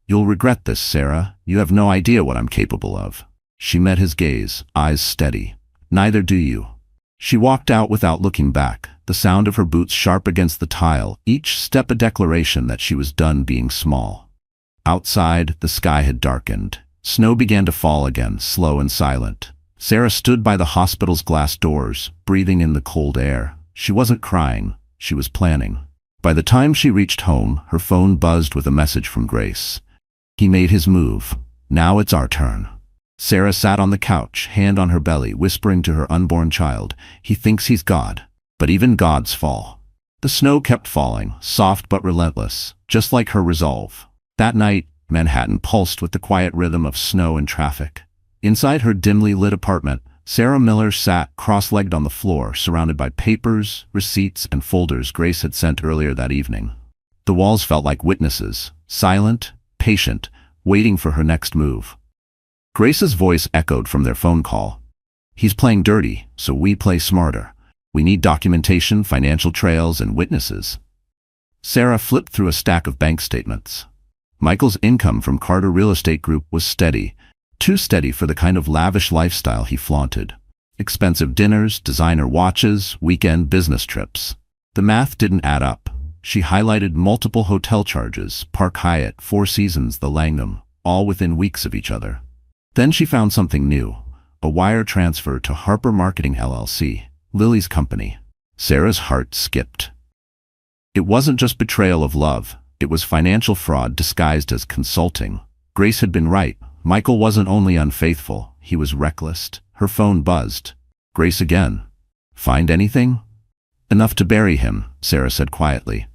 "You'll regret this, Sarah. You have no idea what I'm capable of." She met his gaze, eyes steady. "Neither do you." She walked out without looking back, the sound of her boots sharp against the tile, each step a declaration that she was done being small. Outside, the sky had darkened. Snow began to fall again, slow and silent. Sarah stood by the hospital's glass doors, breathing in the cold air. She wasn't crying, she was planning. By the time she reached home, her phone buzzed with a message from Grace. He made his move. Now it's our turn. Sarah sat on the couch, hand on her belly, whispering to her unborn child, "He thinks he's God, but even gods fall." The snow kept falling, soft but relentless, just like her resolve. That night, Manhattan pulsed with the quiet rhythm of snow and traffic. Inside her dimly lit apartment, Sarah Miller sat cross-legged on the floor, surrounded by papers, receipts, and folders Grace had sent earlier that evening. The walls felt like witnesses, silent, patient, waiting for her next move. Grace's voice echoed from their phone call. "He's playing dirty, so we play smarter. We need documentation, financial trails, and witnesses." Sarah flipped through a stack of bank statements. Michael's income from Carter Real Estate Group was steady, too steady for the kind of lavish lifestyle he flaunted. Expensive dinners, designer watches, weekend business trips. The math didn't add up. She highlighted multiple hotel charges, Park Hyatt, Four Seasons, the Langham, all within weeks of each other. Then she found something new, a wire transfer to Harper Marketing LLC, Lily's company. Sarah's heart skipped. It wasn't just betrayal of love, it was financial fraud disguised as consulting. Grace had been right. Michael wasn't only unfaithful, he was reckless. Her phone buzzed. Grace again. "Find anything?" "Enough to bury him," Sarah said quietly.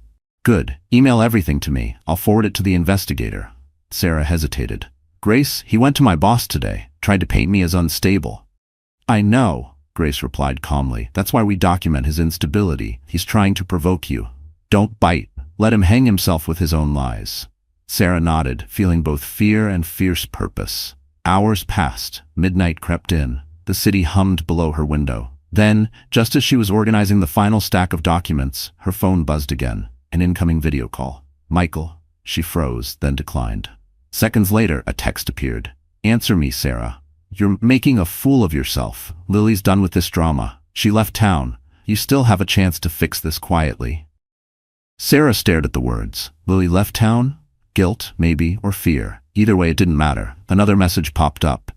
"Good. Email everything to me. I'll forward it to the investigator." Sarah hesitated. "Grace, he went to my boss today, tried to paint me as unstable." "I know," Grace replied calmly. "That's why we document his instability. He's trying to provoke you. Don't bite. Let him hang himself with his own lies." Sarah nodded, feeling both fear and fierce purpose. Hours passed. Midnight crept in. The city hummed below her window. Then, just as she was organizing the final stack of documents, her phone buzzed again. An incoming video call. "Michael." She froze, then declined. Seconds later, a text appeared. "Answer me, Sarah. You're making a fool of yourself. Lily's done with this drama. She left town. You still have a chance to fix this quietly." Sarah stared at the words. Lily left town? Guilt, maybe, or fear. Either way, it didn't matter. Another message popped up.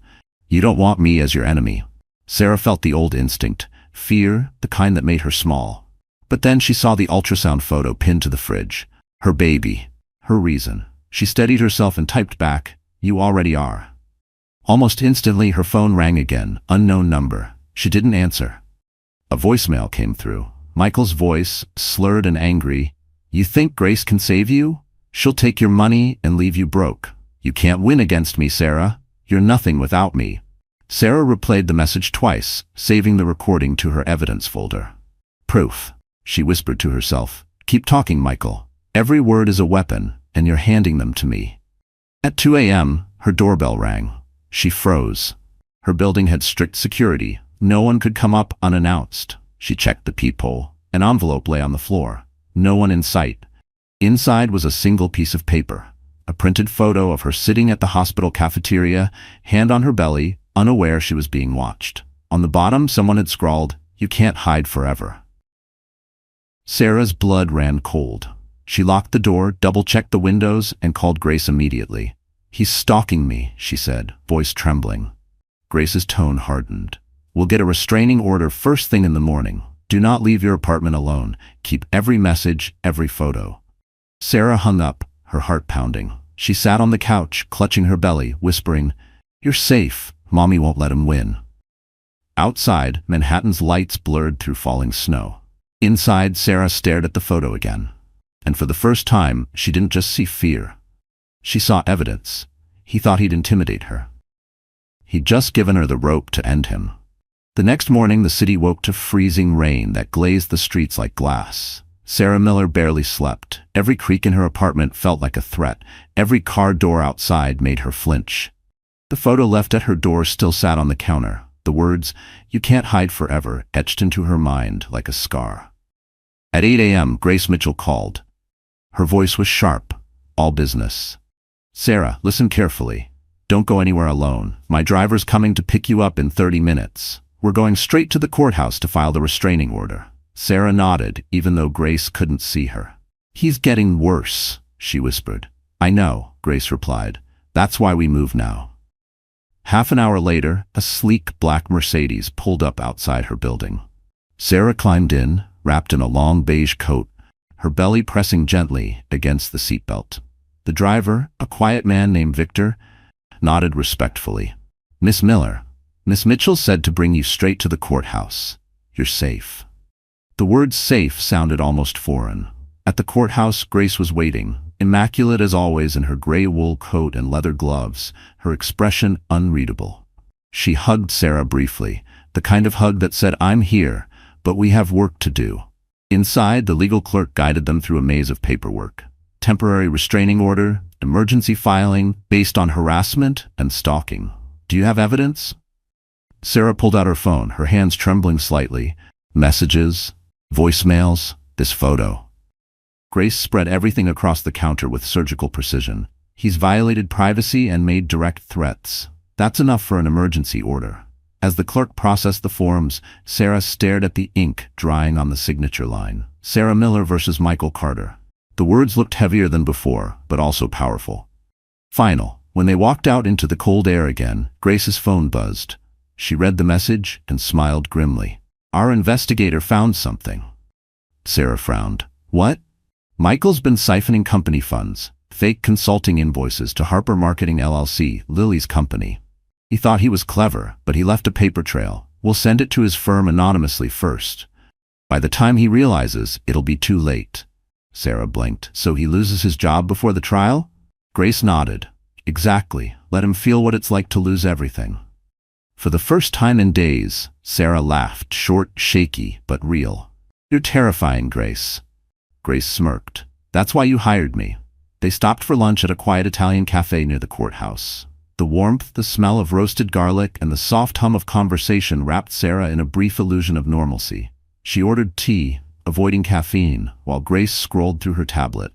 "You don't want me as your enemy." Sarah felt the old instinct. Fear, the kind that made her small. But then she saw the ultrasound photo pinned to the fridge. Her baby. Her reason. She steadied herself and typed back, "You already are." Almost instantly, her phone rang again. Unknown number. She didn't answer. A voicemail came through. Michael's voice, slurred and angry. "You think Grace can save you? She'll take your money and leave you broke. You can't win against me, Sarah. You're nothing without me." Sarah replayed the message twice, saving the recording to her evidence folder. "Proof," she whispered to herself. "Keep talking, Michael. Every word is a weapon, and you're handing them to me." At 2 a.m., her doorbell rang. She froze. Her building had strict security. No one could come up unannounced. She checked the peephole. An envelope lay on the floor. No one in sight. Inside was a single piece of paper. A printed photo of her sitting at the hospital cafeteria, hand on her belly, unaware she was being watched. On the bottom, someone had scrawled, "You can't hide forever." Sarah's blood ran cold. She locked the door, double-checked the windows, and called Grace immediately. "He's stalking me," she said, voice trembling. Grace's tone hardened. We'll get a restraining order first thing in the morning. Do not leave your apartment alone. Keep every message, every photo." Sarah hung up, her heart pounding. She sat on the couch, clutching her belly, whispering, "You're safe. Mommy won't let him win." Outside, Manhattan's lights blurred through falling snow. Inside, Sarah stared at the photo again. And for the first time, she didn't just see fear. She saw evidence. He thought he'd intimidate her. He'd just given her the rope to end him. The next morning, the city woke to freezing rain that glazed the streets like glass. Sarah Miller barely slept. Every creak in her apartment felt like a threat. Every car door outside made her flinch. The photo left at her door still sat on the counter. The words, "You can't hide forever," etched into her mind like a scar. At 8 a.m., Grace Mitchell called. Her voice was sharp, all business. "Sarah, listen carefully. Don't go anywhere alone. My driver's coming to pick you up in 30 minutes. We're going straight to the courthouse to file the restraining order." Sarah nodded, even though Grace couldn't see her. "He's getting worse," she whispered. "I know," Grace replied. "That's why we move now." Half an hour later, a sleek black Mercedes pulled up outside her building. Sarah climbed in, wrapped in a long beige coat, her belly pressing gently against the seatbelt. The driver, a quiet man named Victor, nodded respectfully. "Miss Miller, Miss Mitchell said to bring you straight to the courthouse. You're safe." The word safe sounded almost foreign. At the courthouse, Grace was waiting, immaculate as always in her gray wool coat and leather gloves, her expression unreadable. She hugged Sarah briefly, the kind of hug that said, "I'm here, but we have work to do." Inside, the legal clerk guided them through a maze of paperwork. Temporary restraining order, emergency filing based on harassment and stalking. "Do you have evidence?" Sarah pulled out her phone, her hands trembling slightly. Messages, voicemails, this photo. Grace spread everything across the counter with surgical precision. "He's violated privacy and made direct threats. That's enough for an emergency order." As the clerk processed the forms, Sarah stared at the ink drying on the signature line. Sarah Miller versus Michael Carter. The words looked heavier than before, but also powerful. Final. When they walked out into the cold air again, Grace's phone buzzed. She read the message and smiled grimly. "Our investigator found something." Sarah frowned. "What?" "Michael's been siphoning company funds, fake consulting invoices to Harper Marketing LLC, Lily's company. He thought he was clever, but he left a paper trail. We'll send it to his firm anonymously first. By the time he realizes, it'll be too late." Sarah blinked. "So he loses his job before the trial?" Grace nodded. "Exactly. Let him feel what it's like to lose everything." For the first time in days, Sarah laughed, short, shaky, but real. "You're terrifying, Grace." Grace smirked. "That's why you hired me." They stopped for lunch at a quiet Italian cafe near the courthouse. The warmth, the smell of roasted garlic, and the soft hum of conversation wrapped Sarah in a brief illusion of normalcy. She ordered tea, avoiding caffeine, while Grace scrolled through her tablet.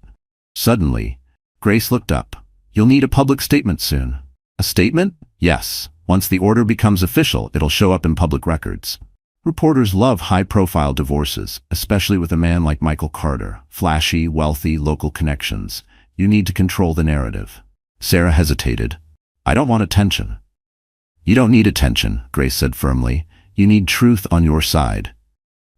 Suddenly, Grace looked up. "You'll need a public statement soon." "A statement?" "Yes. Once the order becomes official, it'll show up in public records." Reporters love high-profile divorces, especially with a man like Michael Carter. Flashy, wealthy, local connections. You need to control the narrative. Sarah hesitated. "I don't want attention." "You don't need attention," Grace said firmly. "You need truth on your side."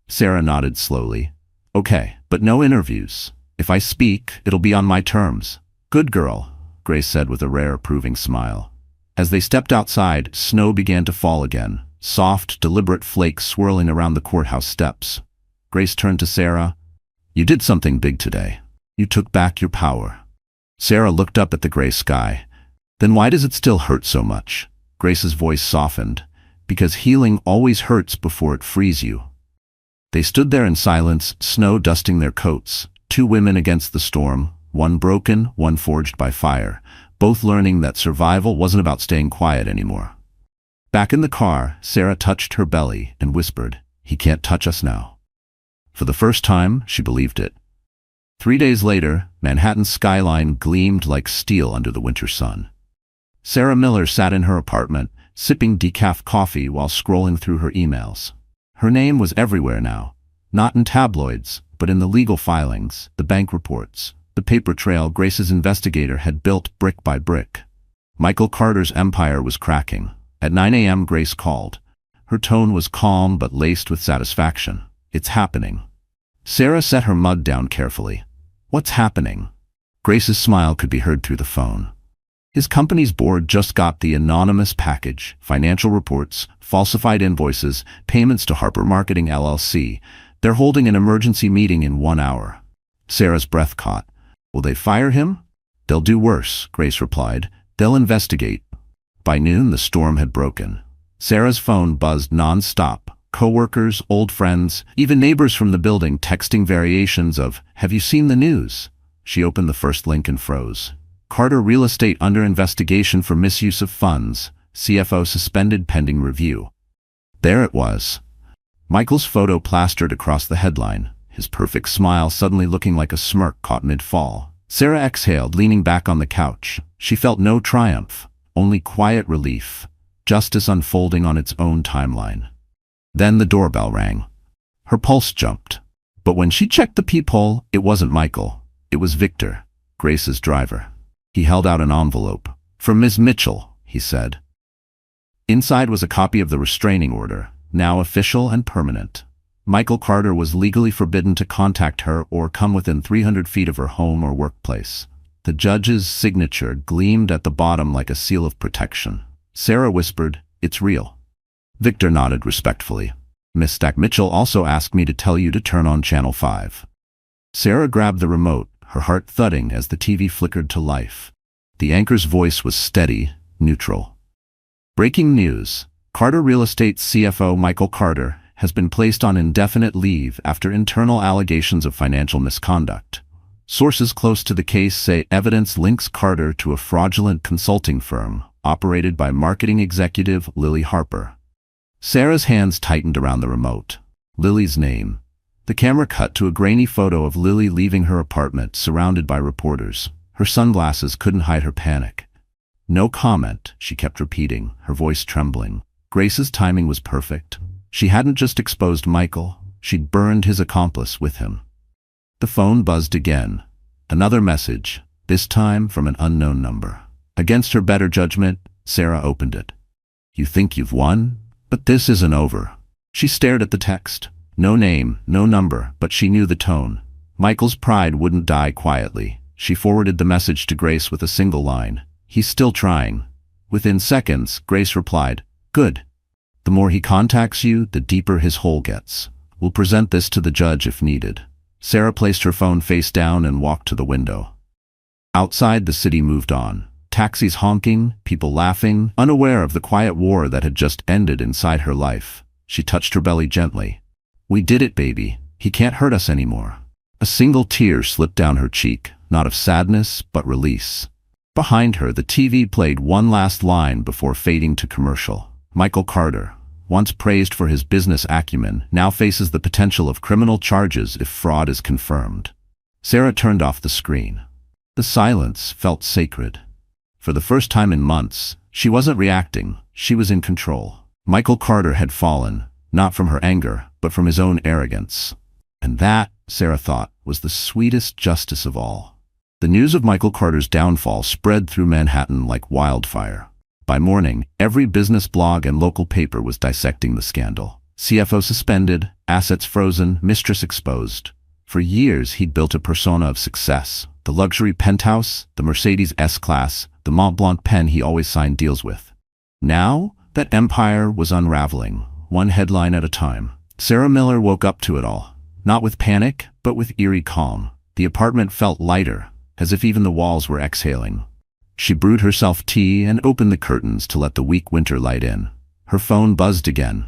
Sarah nodded slowly. "Okay, but no interviews. If I speak, it'll be on my terms." "Good girl," Grace said with a rare, approving smile. As they stepped outside, snow began to fall again, soft, deliberate flakes swirling around the courthouse steps. Grace turned to Sarah. "You did something big today. You took back your power." Sarah looked up at the gray sky. "Then why does it still hurt so much?" Grace's voice softened. "Because healing always hurts before it frees you." They stood there in silence, snow dusting their coats, two women against the storm, one broken, one forged by fire, both learning that survival wasn't about staying quiet anymore. Back in the car, Sarah touched her belly and whispered, "He can't touch us now." For the first time, she believed it. 3 days later, Manhattan's skyline gleamed like steel under the winter sun. Sarah Miller sat in her apartment, sipping decaf coffee while scrolling through her emails. Her name was everywhere now, not in tabloids, but in the legal filings, the bank reports, the paper trail Grace's investigator had built brick by brick. Michael Carter's empire was cracking. At 9 a.m. Grace called. Her tone was calm but laced with satisfaction. "It's happening." Sarah set her mug down carefully. "What's happening?" Grace's smile could be heard through the phone. His company's board just got the anonymous package, financial reports, falsified invoices, payments to Harper Marketing LLC. They're holding an emergency meeting in 1 hour. Sarah's breath caught. "Will they fire him?" "They'll do worse," Grace replied. "They'll investigate." By noon, the storm had broken. Sarah's phone buzzed non-stop. Co-workers, old friends, even neighbors from the building texting variations of, "Have you seen the news?" She opened the first link and froze. Carter Real Estate under investigation for misuse of funds. CFO suspended pending review. There it was. Michael's photo plastered across the headline, his perfect smile suddenly looking like a smirk caught mid-fall. Sarah exhaled, leaning back on the couch. She felt no triumph, only quiet relief, justice unfolding on its own timeline. Then the doorbell rang. Her pulse jumped. But when she checked the peephole, it wasn't Michael. It was Victor, Grace's driver. He held out an envelope. "From Ms. Mitchell," he said. Inside was a copy of the restraining order, now official and permanent. Michael Carter was legally forbidden to contact her or come within 300 feet of her home or workplace. The judge's signature gleamed at the bottom like a seal of protection. Sarah whispered, "It's real." Victor nodded respectfully. "Miss Mitchell also asked me to tell you to turn on Channel 5. Sarah grabbed the remote, her heart thudding as the TV flickered to life. The anchor's voice was steady, neutral. Breaking news. Carter Real Estate's CFO Michael Carter has been placed on indefinite leave after internal allegations of financial misconduct. Sources close to the case say evidence links Carter to a fraudulent consulting firm operated by marketing executive Lily Harper. Sarah's hands tightened around the remote. Lily's name. The camera cut to a grainy photo of Lily leaving her apartment, surrounded by reporters. Her sunglasses couldn't hide her panic. "No comment," she kept repeating, her voice trembling. Grace's timing was perfect. She hadn't just exposed Michael, she'd burned his accomplice with him. The phone buzzed again. Another message, this time from an unknown number. Against her better judgment, Sarah opened it. "You think you've won? But this isn't over." She stared at the text. No name, no number, but she knew the tone. Michael's pride wouldn't die quietly. She forwarded the message to Grace with a single line. "He's still trying." Within seconds, Grace replied, "Good. The more he contacts you, the deeper his hole gets. We'll present this to the judge if needed." Sarah placed her phone face down and walked to the window. Outside, the city moved on. Taxis honking, people laughing, unaware of the quiet war that had just ended inside her life. She touched her belly gently. "We did it, baby. He can't hurt us anymore." A single tear slipped down her cheek, not of sadness, but release. Behind her, the TV played one last line before fading to commercial. Michael Carter, once praised for his business acumen, now faces the potential of criminal charges if fraud is confirmed. Sarah turned off the screen. The silence felt sacred. For the first time in months, she wasn't reacting, she was in control. Michael Carter had fallen, not from her anger, but from his own arrogance. And that, Sarah thought, was the sweetest justice of all. The news of Michael Carter's downfall spread through Manhattan like wildfire. By morning, every business blog and local paper was dissecting the scandal. CFO suspended, assets frozen, mistress exposed. For years, he'd built a persona of success. The luxury penthouse, the Mercedes S-Class, the Mont Blanc pen he always signed deals with. Now, that empire was unraveling, one headline at a time. Sarah Miller woke up to it all, not with panic, but with eerie calm. The apartment felt lighter, as if even the walls were exhaling. She brewed herself tea and opened the curtains to let the weak winter light in. Her phone buzzed again.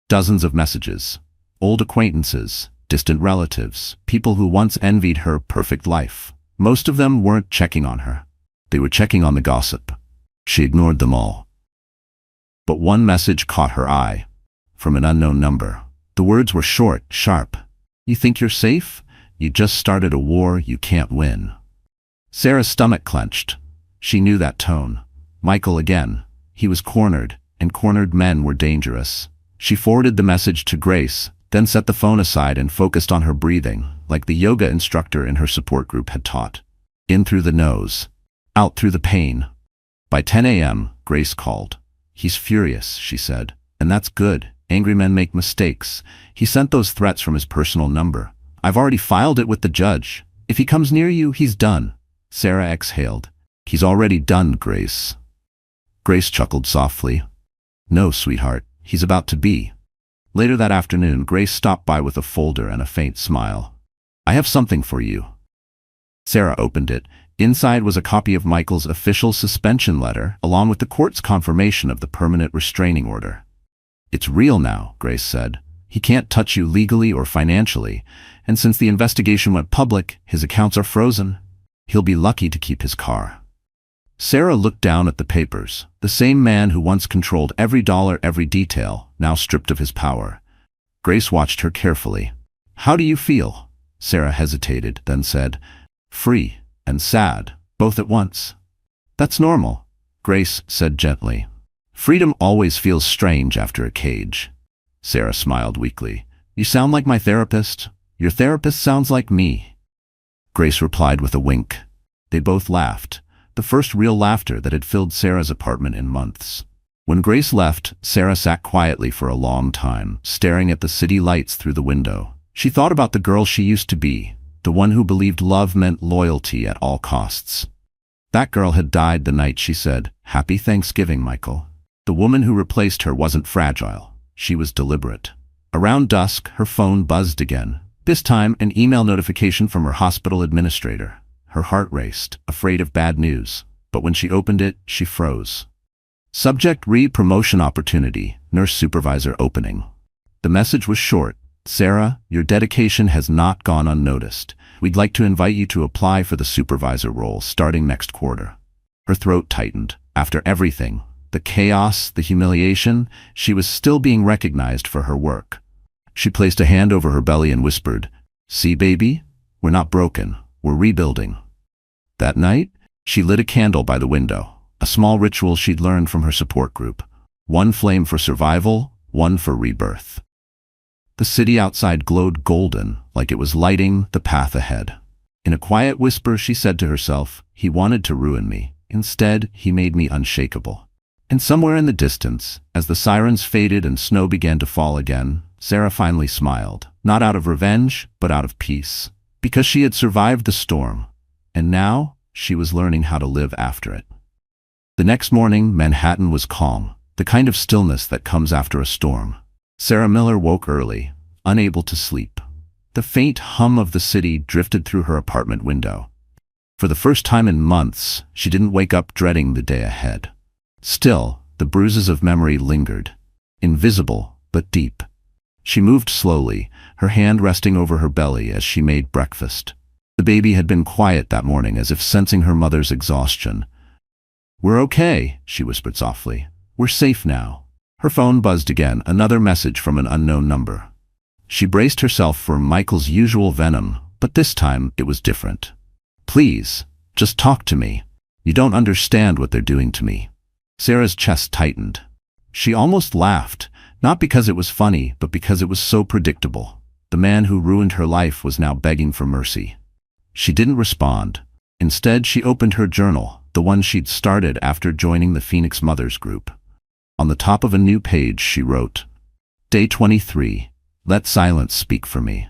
Dozens of messages. Old acquaintances, distant relatives, people who once envied her perfect life. Most of them weren't checking on her. They were checking on the gossip. She ignored them all. But one message caught her eye, from an unknown number. The words were short, sharp. "You think you're safe? You just started a war you can't win." Sarah's stomach clenched. She knew that tone. Michael again. He was cornered, and cornered men were dangerous. She forwarded the message to Grace, then set the phone aside and focused on her breathing, like the yoga instructor in her support group had taught. In through the nose, out through the pain. By 10 a.m., Grace called. "He's furious," she said. "And that's good. Angry men make mistakes. He sent those threats from his personal number. I've already filed it with the judge. If he comes near you, he's done. Sarah exhaled. He's already done, Grace. Grace chuckled softly. No, sweetheart, he's about to be. Later that afternoon, Grace stopped by with a folder and a faint smile. I have something for you. Sarah opened it. Inside was a copy of Michael's official suspension letter, along with the court's confirmation of the permanent restraining order. It's real now, Grace said. He can't touch you legally or financially, and since the investigation went public, his accounts are frozen. He'll be lucky to keep his car. Sarah looked down at the papers. The same man who once controlled every dollar, every detail, now stripped of his power. Grace watched her carefully. How do you feel? Sarah hesitated, then said, free and sad, both at once. That's normal, Grace said gently. Freedom always feels strange after a cage. Sarah smiled weakly. You sound like my therapist. Your therapist sounds like me. Grace replied with a wink. They both laughed, the first real laughter that had filled Sarah's apartment in months. When Grace left, Sarah sat quietly for a long time, staring at the city lights through the window. She thought about the girl she used to be, the one who believed love meant loyalty at all costs. That girl had died the night she said, "Happy Thanksgiving, Michael." The woman who replaced her wasn't fragile. She was deliberate. Around dusk, her phone buzzed again. This time, an email notification from her hospital administrator. Her heart raced, afraid of bad news. But when she opened it, she froze. Subject: re-promotion opportunity, nurse supervisor opening. The message was short. Sarah, your dedication has not gone unnoticed. We'd like to invite you to apply for the supervisor role starting next quarter. Her throat tightened. After everything, the chaos, the humiliation, she was still being recognized for her work. She placed a hand over her belly and whispered, "See, baby? We're not broken. We're rebuilding." That night, she lit a candle by the window, a small ritual she'd learned from her support group. One flame for survival, one for rebirth. The city outside glowed golden, like it was lighting the path ahead. In a quiet whisper, she said to herself, "He wanted to ruin me. Instead, he made me unshakable." And somewhere in the distance, as the sirens faded and snow began to fall again, Sarah finally smiled, not out of revenge, but out of peace. Because she had survived the storm, and now she was learning how to live after it. The next morning, Manhattan was calm, the kind of stillness that comes after a storm. Sarah Miller woke early, unable to sleep. The faint hum of the city drifted through her apartment window. For the first time in months, she didn't wake up dreading the day ahead. Still, the bruises of memory lingered, invisible but deep. She moved slowly, her hand resting over her belly as she made breakfast. The baby had been quiet that morning, as if sensing her mother's exhaustion. "We're okay," she whispered softly. "We're safe now." Her phone buzzed again, another message from an unknown number. She braced herself for Michael's usual venom, but this time it was different. "Please, just talk to me. You don't understand what they're doing to me." Sarah's chest tightened. She almost laughed, not because it was funny, but because it was so predictable. The man who ruined her life was now begging for mercy. She didn't respond. Instead, she opened her journal, the one she'd started after joining the Phoenix Mothers group. On the top of a new page, she wrote, "Day 23. Let silence speak for me."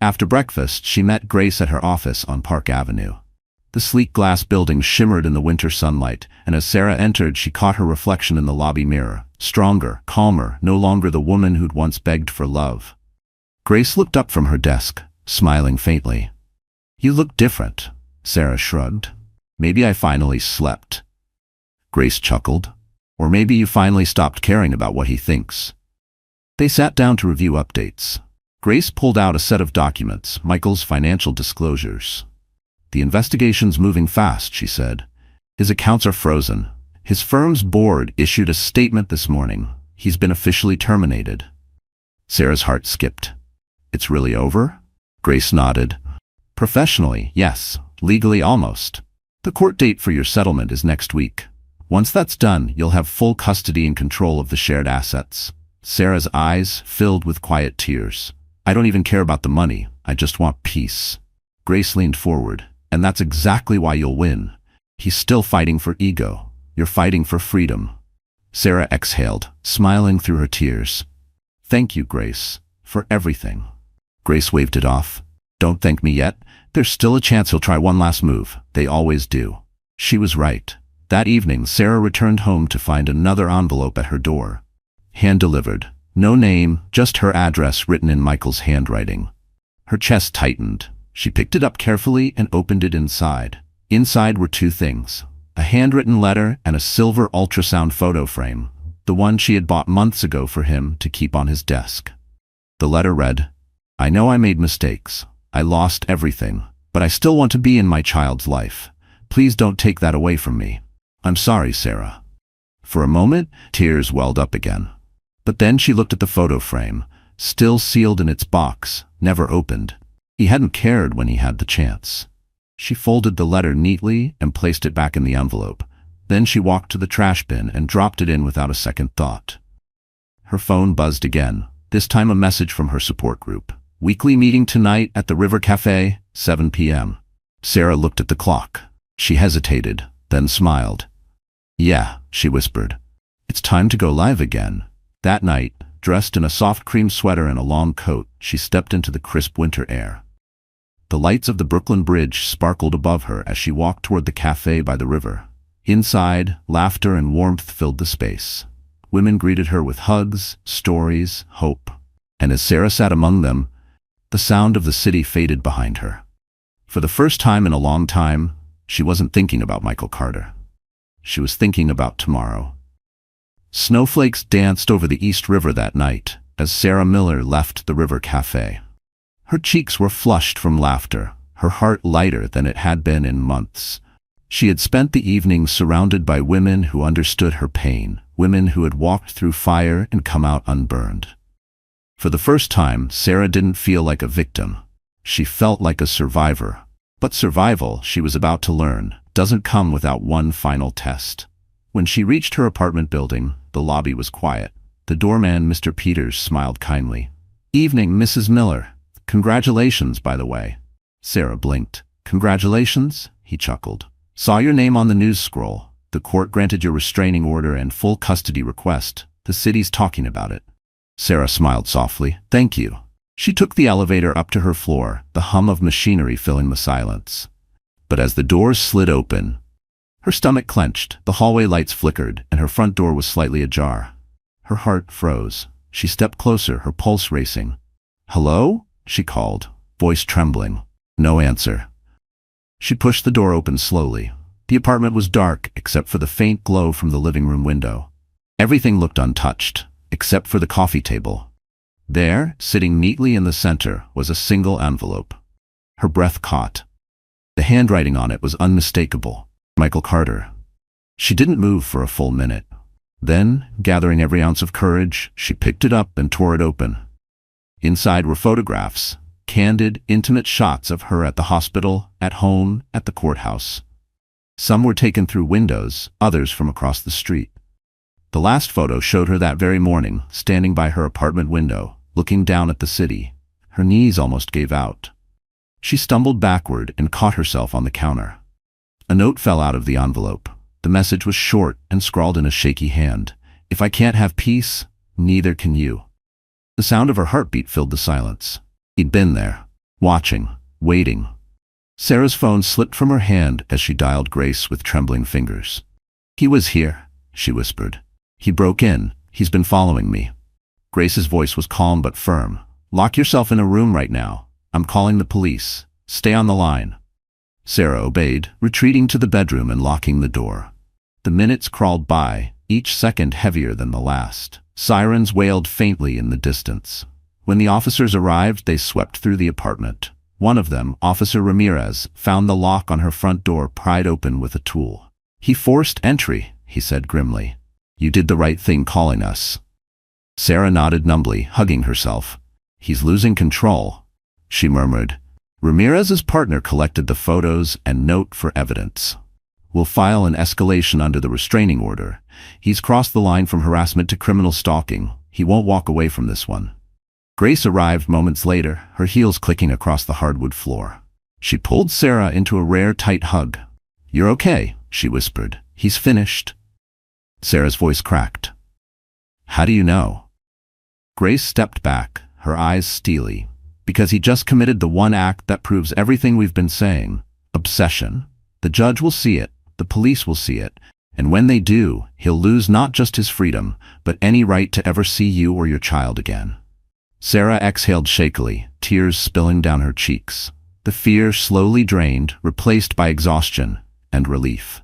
After breakfast, she met Grace at her office on Park Avenue. The sleek glass building shimmered in the winter sunlight, and as Sarah entered, she caught her reflection in the lobby mirror. Stronger, calmer, no longer the woman who'd once begged for love. Grace looked up from her desk, smiling faintly. "You look different," Sarah shrugged. "Maybe I finally slept." Grace chuckled. "Or maybe you finally stopped caring about what he thinks." They sat down to review updates. Grace pulled out a set of documents, Michael's financial disclosures. "The investigation's moving fast," she said. "His accounts are frozen. His firm's board issued a statement this morning. He's been officially terminated." Sarah's heart skipped. "It's really over?" Grace nodded. "Professionally, yes. Legally, almost. The court date for your settlement is next week. Once that's done, you'll have full custody and control of the shared assets." Sarah's eyes filled with quiet tears. "I don't even care about the money. I just want peace." Grace leaned forward. "And that's exactly why you'll win. He's still fighting for ego. You're fighting for freedom." Sarah exhaled, smiling through her tears. Thank you, Grace, for everything. Grace waved it off. Don't thank me yet. There's still a chance he'll try one last move. They always do. She was right. That evening, Sarah returned home to find another envelope at her door. Hand-delivered. No name, just her address written in Michael's handwriting. Her chest tightened. She picked it up carefully and opened it inside. Inside were two things: a handwritten letter and a silver ultrasound photo frame, the one she had bought months ago for him to keep on his desk. The letter read, "I know I made mistakes. I lost everything, but I still want to be in my child's life. Please don't take that away from me. I'm sorry, Sarah." For a moment, tears welled up again. But then she looked at the photo frame, still sealed in its box, never opened. He hadn't cared when he had the chance. She folded the letter neatly and placed it back in the envelope. Then she walked to the trash bin and dropped it in without a second thought. Her phone buzzed again, this time a message from her support group. "Weekly meeting tonight at the River Cafe, 7 p.m. Sarah looked at the clock. She hesitated, then smiled. "Yeah," she whispered. "It's time to go live again." That night, dressed in a soft cream sweater and a long coat, she stepped into the crisp winter air. The lights of the Brooklyn Bridge sparkled above her as she walked toward the cafe by the river. Inside, laughter and warmth filled the space. Women greeted her with hugs, stories, hope. And as Sarah sat among them, the sound of the city faded behind her. For the first time in a long time, she wasn't thinking about Michael Carter. She was thinking about tomorrow. Snowflakes danced over the East River that night as Sarah Miller left the River Cafe. Her cheeks were flushed from laughter, her heart lighter than it had been in months. She had spent the evening surrounded by women who understood her pain, women who had walked through fire and come out unburned. For the first time, Sarah didn't feel like a victim. She felt like a survivor. But survival, she was about to learn, doesn't come without one final test. When she reached her apartment building, the lobby was quiet. The doorman, Mr. Peters, smiled kindly. "Evening, Mrs. Miller. Congratulations, by the way." Sarah blinked. "Congratulations?" he chuckled. "Saw your name on the news scroll. The court granted your restraining order and full custody request. The city's talking about it." Sarah smiled softly. "Thank you." She took the elevator up to her floor, the hum of machinery filling the silence. But as the doors slid open, her stomach clenched, the hallway lights flickered, and her front door was slightly ajar. Her heart froze. She stepped closer, her pulse racing. "Hello?" she called, voice trembling. No answer. She pushed the door open slowly. The apartment was dark, except for the faint glow from the living room window. Everything looked untouched, except for the coffee table. There, sitting neatly in the center, was a single envelope. Her breath caught. The handwriting on it was unmistakable. Michael Carter. She didn't move for a full minute. Then, gathering every ounce of courage, she picked it up and tore it open. Inside were photographs, candid, intimate shots of her at the hospital, at home, at the courthouse. Some were taken through windows, others from across the street. The last photo showed her that very morning, standing by her apartment window, looking down at the city. Her knees almost gave out. She stumbled backward and caught herself on the counter. A note fell out of the envelope. The message was short and scrawled in a shaky hand. "If I can't have peace, neither can you." The sound of her heartbeat filled the silence. He'd been there, watching, waiting. Sarah's phone slipped from her hand as she dialed Grace with trembling fingers. "He was here," she whispered. "He broke in. He's been following me." Grace's voice was calm but firm. "Lock yourself in a room right now. I'm calling the police. Stay on the line." Sarah obeyed, retreating to the bedroom and locking the door. The minutes crawled by, each second heavier than the last. Sirens wailed faintly in the distance. When the officers arrived, they swept through the apartment. One of them, Officer Ramirez, found the lock on her front door pried open with a tool. "He forced entry," he said grimly. "You did the right thing calling us." Sarah nodded numbly, hugging herself. "He's losing control," she murmured. Ramirez's partner collected the photos and note for evidence. "We'll file an escalation under the restraining order. He's crossed the line from harassment to criminal stalking. He won't walk away from this one." Grace arrived moments later, her heels clicking across the hardwood floor. She pulled Sarah into a rare tight hug. "You're okay," she whispered. "He's finished." Sarah's voice cracked. "How do you know?" Grace stepped back, her eyes steely. Because he just committed the one act that proves everything we've been saying. Obsession. The judge will see it, the police will see it, and when they do, he'll lose not just his freedom, but any right to ever see you or your child again. Sarah exhaled shakily, tears spilling down her cheeks. The fear slowly drained, replaced by exhaustion and relief.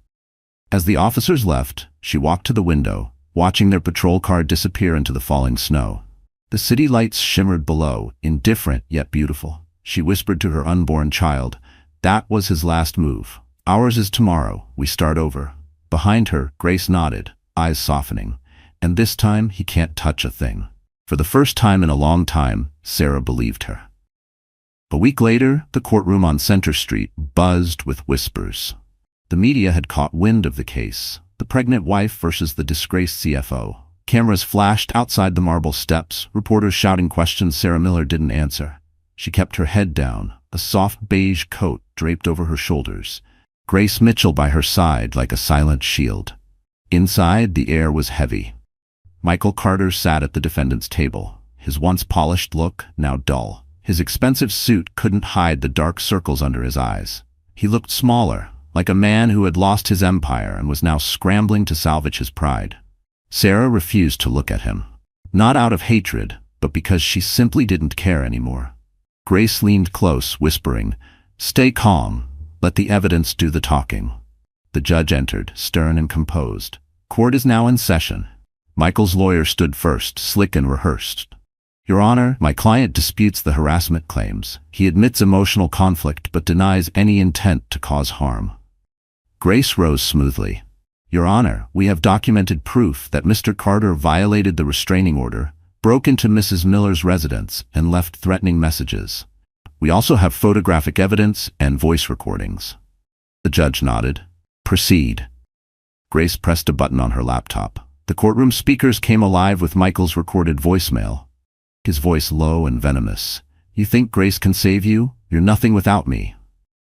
As the officers left, she walked to the window, watching their patrol car disappear into the falling snow. The city lights shimmered below, indifferent yet beautiful. She whispered to her unborn child, "That was his last move. Ours is tomorrow. We start over." Behind her, Grace nodded, eyes softening. "And this time, he can't touch a thing." For the first time in a long time, Sarah believed her. A week later, the courtroom on Center Street buzzed with whispers. The media had caught wind of the case. The pregnant wife versus the disgraced CFO. Cameras flashed outside the marble steps, reporters shouting questions Sarah Miller didn't answer. She kept her head down, a soft beige coat draped over her shoulders. Grace Mitchell by her side like a silent shield. Inside, the air was heavy. Michael Carter sat at the defendant's table, his once polished look now dull. His expensive suit couldn't hide the dark circles under his eyes. He looked smaller, like a man who had lost his empire and was now scrambling to salvage his pride. Sarah refused to look at him. Not out of hatred, but because she simply didn't care anymore. Grace leaned close, whispering, "Stay calm. Let the evidence do the talking." The judge entered, stern and composed. "Court is now in session." Michael's lawyer stood first, slick and rehearsed. "Your Honor, my client disputes the harassment claims. He admits emotional conflict but denies any intent to cause harm." Grace rose smoothly. "Your Honor, we have documented proof that Mr. Carter violated the restraining order, broke into Mrs. Miller's residence, and left threatening messages. We also have photographic evidence and voice recordings." The judge nodded. "Proceed." Grace pressed a button on her laptop. The courtroom speakers came alive with Michael's recorded voicemail. His voice low and venomous. "You think Grace can save you? You're nothing without me."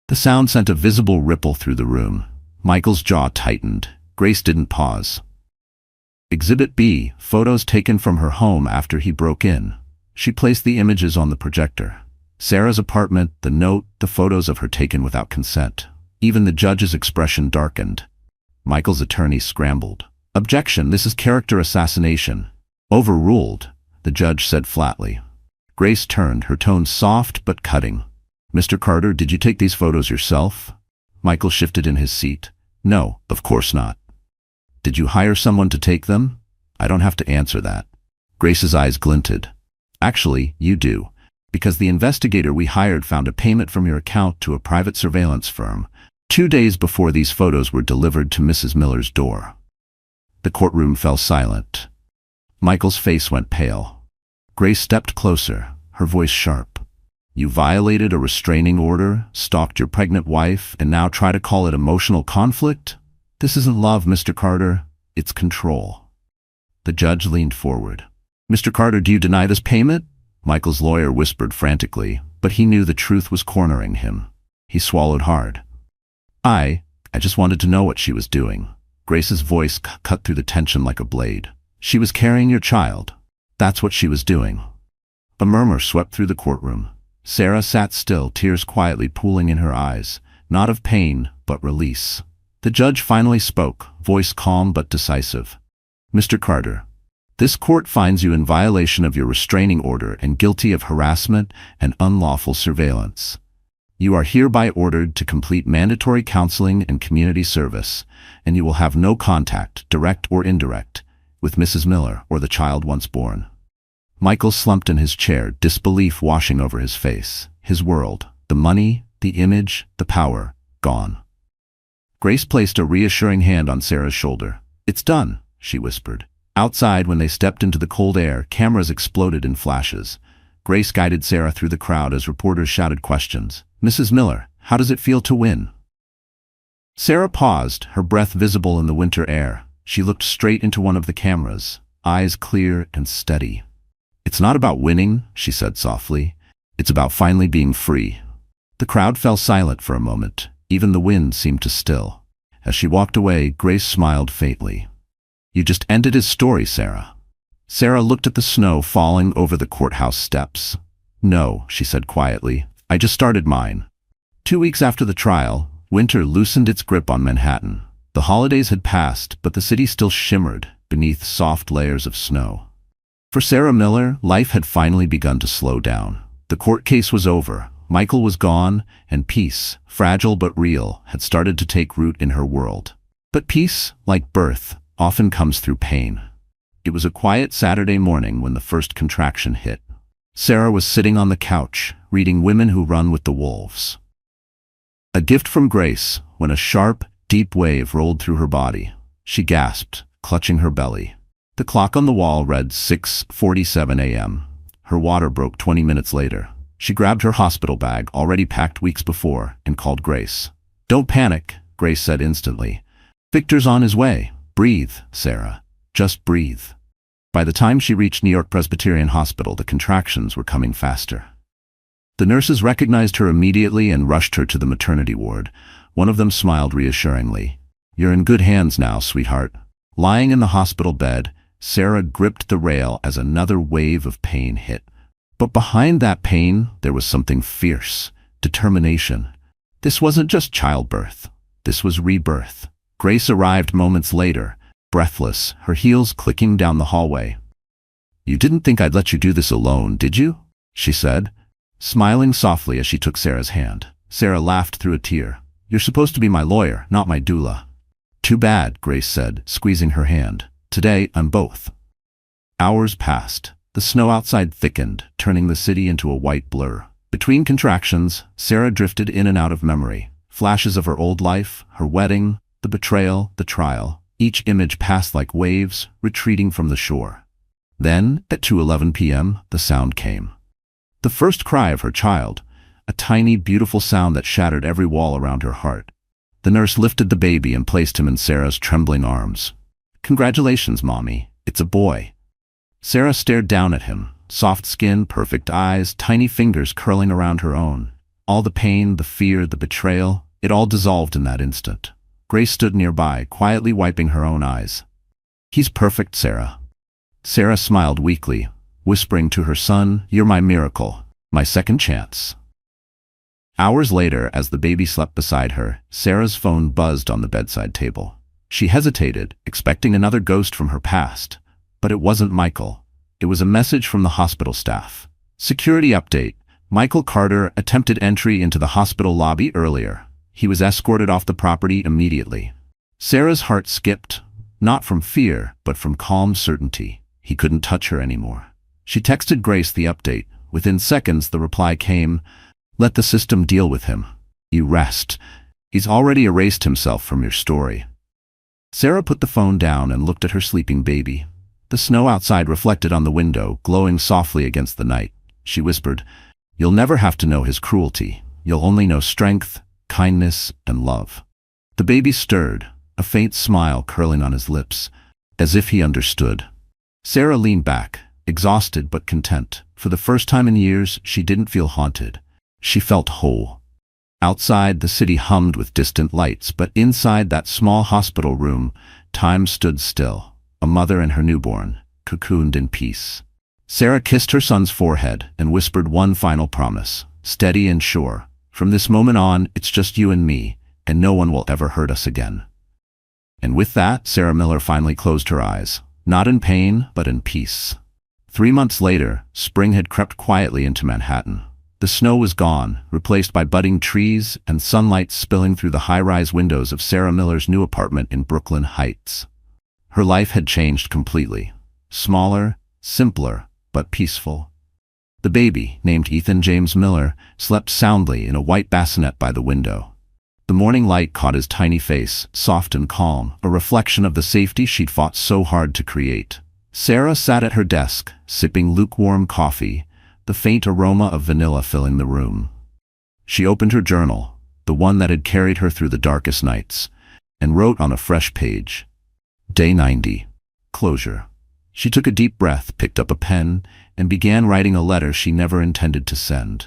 The sound sent a visible ripple through the room. Michael's jaw tightened. Grace didn't pause. Exhibit B, photos taken from her home after he broke in. She placed the images on the projector. Sarah's apartment, the note, the photos of her taken without consent. Even the judge's expression darkened. Michael's attorney scrambled. "Objection, this is character assassination." "Overruled," the judge said flatly. Grace turned, her tone soft but cutting. "Mr. Carter, did you take these photos yourself?" Michael shifted in his seat. "No, of course not." "Did you hire someone to take them?" "I don't have to answer that." Grace's eyes glinted. "Actually, you do, because the investigator we hired found a payment from your account to a private surveillance firm 2 days before these photos were delivered to Mrs. Miller's door." The courtroom fell silent. Michael's face went pale. Grace stepped closer, her voice sharp. "You violated a restraining order, stalked your pregnant wife, and now try to call it emotional conflict? This isn't love, Mr. Carter. It's control." The judge leaned forward. "Mr. Carter, do you deny this payment?" Michael's lawyer whispered frantically, but he knew the truth was cornering him. He swallowed hard. I just wanted to know what she was doing." Grace's voice cut through the tension like a blade. "She was carrying your child. That's what she was doing." A murmur swept through the courtroom. Sarah sat still, tears quietly pooling in her eyes, not of pain, but release. The judge finally spoke, voice calm but decisive. "Mr. Carter, this court finds you in violation of your restraining order and guilty of harassment and unlawful surveillance. You are hereby ordered to complete mandatory counseling and community service, and you will have no contact, direct or indirect, with Mrs. Miller or the child once born." Michael slumped in his chair, disbelief washing over his face. His world, the money, the image, the power, gone. Grace placed a reassuring hand on Sarah's shoulder. "It's done," she whispered. Outside, when they stepped into the cold air, cameras exploded in flashes. Grace guided Sarah through the crowd as reporters shouted questions. "Mrs. Miller, how does it feel to win?" Sarah paused, her breath visible in the winter air. She looked straight into one of the cameras, eyes clear and steady. "It's not about winning," she said softly. "It's about finally being free." The crowd fell silent for a moment. Even the wind seemed to still. As she walked away, Grace smiled faintly. "You just ended his story, Sarah." Sarah looked at the snow falling over the courthouse steps. "No," she said quietly. "I just started mine." 2 weeks after the trial, winter loosened its grip on Manhattan. The holidays had passed, but the city still shimmered beneath soft layers of snow. For Sarah Miller, life had finally begun to slow down. The court case was over, Michael was gone, and peace, fragile but real, had started to take root in her world. But peace, like birth, often comes through pain. It was a quiet Saturday morning when the first contraction hit. Sarah was sitting on the couch, reading Women Who Run with the Wolves. A gift from Grace, when a sharp, deep wave rolled through her body. She gasped, clutching her belly. The clock on the wall read 6:47 a.m. Her water broke 20 minutes later. She grabbed her hospital bag, already packed weeks before, and called Grace. "Don't panic," Grace said instantly. "Victor's on his way. Breathe, Sarah. Just breathe." By the time she reached New York Presbyterian Hospital, the contractions were coming faster. The nurses recognized her immediately and rushed her to the maternity ward. One of them smiled reassuringly. "You're in good hands now, sweetheart." Lying in the hospital bed, Sarah gripped the rail as another wave of pain hit. But behind that pain, there was something fierce, determination. This wasn't just childbirth. This was rebirth. Grace arrived moments later, breathless, her heels clicking down the hallway. "You didn't think I'd let you do this alone, did you?" she said, smiling softly as she took Sarah's hand. Sarah laughed through a tear. "You're supposed to be my lawyer, not my doula." "Too bad," Grace said, squeezing her hand. "Today, I'm both." Hours passed. The snow outside thickened, turning the city into a white blur. Between contractions, Sarah drifted in and out of memory. Flashes of her old life, her wedding, the betrayal, the trial. Each image passed like waves, retreating from the shore. Then, at 2:11 p.m., the sound came. The first cry of her child, a tiny, beautiful sound that shattered every wall around her heart. The nurse lifted the baby and placed him in Sarah's trembling arms. "Congratulations, Mommy. It's a boy." Sarah stared down at him, soft skin, perfect eyes, tiny fingers curling around her own. All the pain, the fear, the betrayal, it all dissolved in that instant. Grace stood nearby, quietly wiping her own eyes. "He's perfect, Sarah." Sarah smiled weakly, whispering to her son, "You're my miracle, my second chance." Hours later, as the baby slept beside her, Sarah's phone buzzed on the bedside table. She hesitated, expecting another ghost from her past. But it wasn't Michael. It was a message from the hospital staff. "Security update. Michael Carter attempted entry into the hospital lobby earlier. He was escorted off the property immediately." Sarah's heart skipped, not from fear, but from calm certainty. He couldn't touch her anymore. She texted Grace the update. Within seconds, the reply came, "Let the system deal with him. You rest. He's already erased himself from your story." Sarah put the phone down and looked at her sleeping baby. The snow outside reflected on the window, glowing softly against the night. She whispered, "You'll never have to know his cruelty. You'll only know strength, kindness, and love." The baby stirred, a faint smile curling on his lips, as if he understood. Sarah leaned back, exhausted but content. For the first time in years, she didn't feel haunted. She felt whole. Outside, the city hummed with distant lights, but inside that small hospital room, time stood still. A mother and her newborn, cocooned in peace. Sarah kissed her son's forehead and whispered one final promise, steady and sure. "From this moment on, it's just you and me, and no one will ever hurt us again." And with that, Sarah Miller finally closed her eyes, not in pain, but in peace. 3 months later, spring had crept quietly into Manhattan. The snow was gone, replaced by budding trees and sunlight spilling through the high-rise windows of Sarah Miller's new apartment in Brooklyn Heights. Her life had changed completely. Smaller, simpler, but peaceful. The baby, named Ethan James Miller, slept soundly in a white bassinet by the window. The morning light caught his tiny face, soft and calm, a reflection of the safety she'd fought so hard to create. Sarah sat at her desk, sipping lukewarm coffee, the faint aroma of vanilla filling the room. She opened her journal, the one that had carried her through the darkest nights, and wrote on a fresh page, Day 90. Closure. She took a deep breath, picked up a pen, and began writing a letter she never intended to send.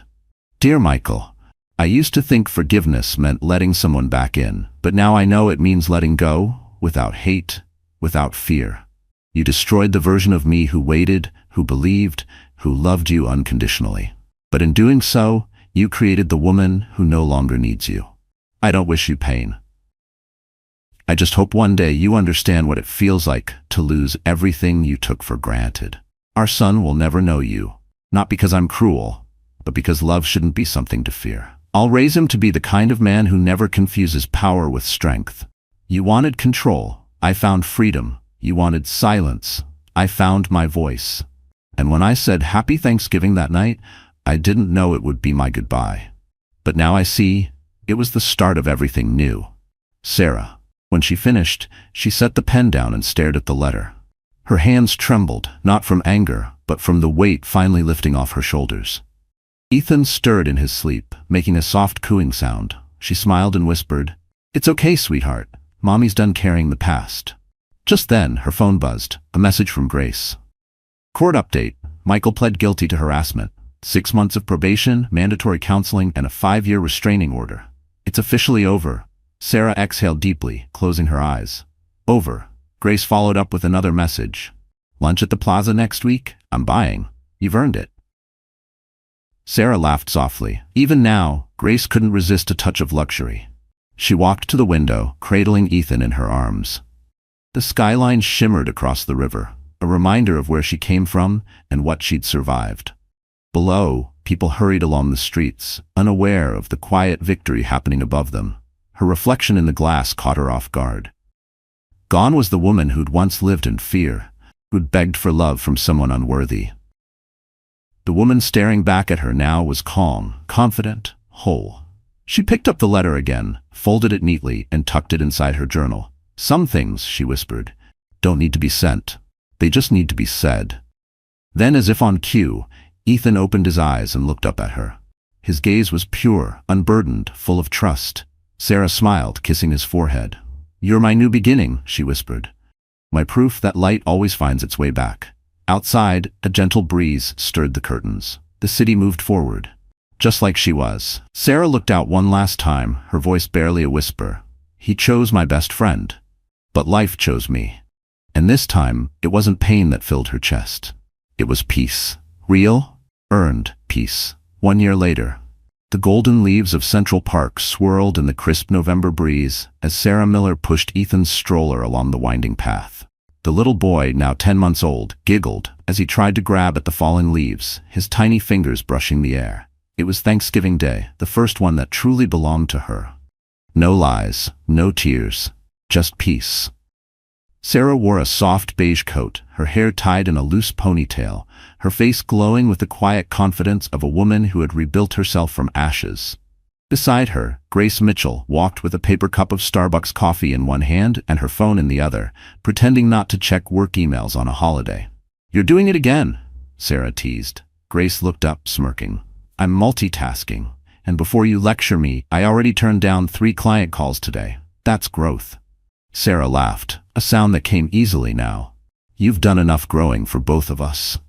Dear Michael, I used to think forgiveness meant letting someone back in, but now I know it means letting go, without hate, without fear. You destroyed the version of me who waited, who believed, who loved you unconditionally. But in doing so, you created the woman who no longer needs you. I don't wish you pain. I just hope one day you understand what it feels like to lose everything you took for granted. Our son will never know you, not because I'm cruel, but because love shouldn't be something to fear. I'll raise him to be the kind of man who never confuses power with strength. You wanted control. I found freedom. You wanted silence. I found my voice. And when I said Happy Thanksgiving that night, I didn't know it would be my goodbye. But now I see it was the start of everything new. Sarah. When she finished, she set the pen down and stared at the letter. Her hands trembled, not from anger, but from the weight finally lifting off her shoulders. Ethan stirred in his sleep, making a soft cooing sound. She smiled and whispered, "It's okay, sweetheart. Mommy's done carrying the past." Just then, her phone buzzed, a message from Grace. Court update. Michael pled guilty to harassment. 6 months of probation, mandatory counseling, and a 5-year restraining order. It's officially over. Sarah exhaled deeply, closing her eyes. Over. Grace followed up with another message. Lunch at the plaza next week? I'm buying. You've earned it. Sarah laughed softly. Even now, Grace couldn't resist a touch of luxury. She walked to the window, cradling Ethan in her arms. The skyline shimmered across the river, a reminder of where she came from and what she'd survived. Below, people hurried along the streets, unaware of the quiet victory happening above them. Her reflection in the glass caught her off guard. Gone was the woman who'd once lived in fear, who'd begged for love from someone unworthy. The woman staring back at her now was calm, confident, whole. She picked up the letter again, folded it neatly, and tucked it inside her journal. Some things, she whispered, don't need to be sent. They just need to be said. Then, as if on cue, Ethan opened his eyes and looked up at her. His gaze was pure, unburdened, full of trust. Sarah smiled, kissing his forehead. You're my new beginning, she whispered. My proof that light always finds its way back. Outside, a gentle breeze stirred the curtains. The city moved forward, just like she was. Sarah looked out one last time, her voice barely a whisper. He chose my best friend. But life chose me. And this time, it wasn't pain that filled her chest. It was peace. Real, earned peace. 1 year later, the golden leaves of Central Park swirled in the crisp November breeze as Sarah Miller pushed Ethan's stroller along the winding path. The little boy, now 10 months old, giggled as he tried to grab at the fallen leaves, his tiny fingers brushing the air. It was Thanksgiving Day, the first one that truly belonged to her. No lies, no tears, just peace. Sarah wore a soft beige coat, her hair tied in a loose ponytail, her face glowing with the quiet confidence of a woman who had rebuilt herself from ashes. Beside her, Grace Mitchell walked with a paper cup of Starbucks coffee in one hand and her phone in the other, pretending not to check work emails on a holiday. You're doing it again, Sarah teased. Grace looked up, smirking. I'm multitasking, and before you lecture me, I already turned down 3 client calls today. That's growth. Sarah laughed, a sound that came easily now. You've done enough growing for both of us.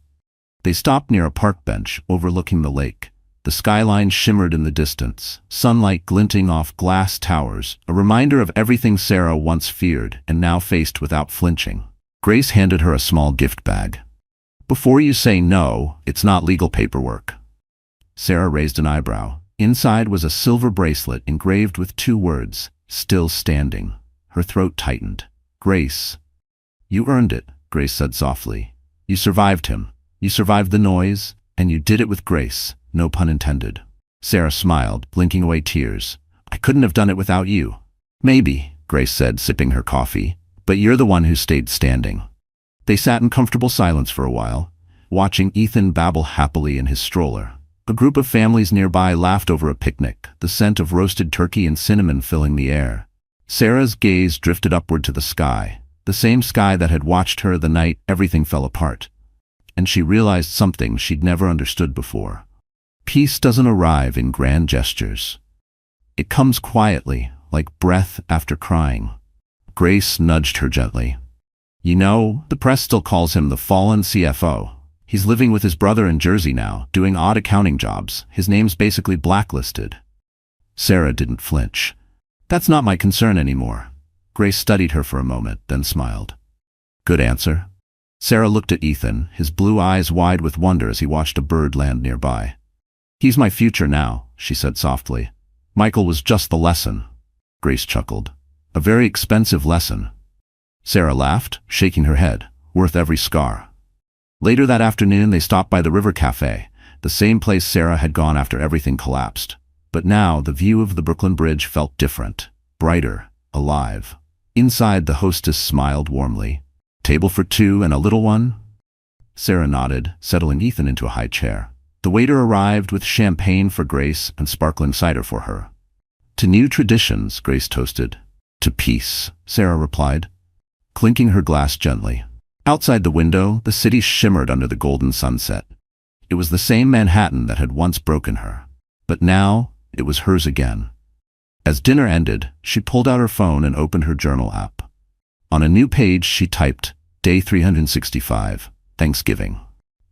They stopped near a park bench overlooking the lake. The skyline shimmered in the distance, sunlight glinting off glass towers, a reminder of everything Sarah once feared and now faced without flinching. Grace handed her a small gift bag. Before you say no, it's not legal paperwork. Sarah raised an eyebrow. Inside was a silver bracelet engraved with 2 words, still standing. Her throat tightened. Grace. You earned it, Grace said softly. You survived him. You survived the noise, and you did it with grace. No pun intended. Sarah smiled, blinking away tears. I couldn't have done it without you. Maybe, Grace said, sipping her coffee, but you're the one who stayed standing. They sat in comfortable silence for a while, watching Ethan babble happily in his stroller. A group of families nearby laughed over a picnic, the scent of roasted turkey and cinnamon filling the air. Sarah's gaze drifted upward to the sky, the same sky that had watched her the night everything fell apart. And she realized something she'd never understood before. Peace doesn't arrive in grand gestures. It comes quietly, like breath after crying. Grace nudged her gently. You know, the press still calls him the fallen CFO. He's living with his brother in Jersey now, doing odd accounting jobs. His name's basically blacklisted. Sarah didn't flinch. That's not my concern anymore. Grace studied her for a moment, then smiled. Good answer. Sarah looked at Ethan, his blue eyes wide with wonder as he watched a bird land nearby. "He's my future now," she said softly. "Michael was just the lesson." Grace chuckled. "A very expensive lesson." Sarah laughed, shaking her head. "Worth every scar." Later that afternoon they stopped by the River Cafe, the same place Sarah had gone after everything collapsed. But now the view of the Brooklyn Bridge felt different, brighter, alive. Inside, the hostess smiled warmly. "Table for two and a little one?" Sarah nodded, settling Ethan into a high chair. The waiter arrived with champagne for Grace and sparkling cider for her. "To new traditions," Grace toasted. "To peace," Sarah replied, clinking her glass gently. Outside the window, the city shimmered under the golden sunset. It was the same Manhattan that had once broken her. But now, it was hers again. As dinner ended, she pulled out her phone and opened her journal app. On a new page, she typed, "Day 365, Thanksgiving.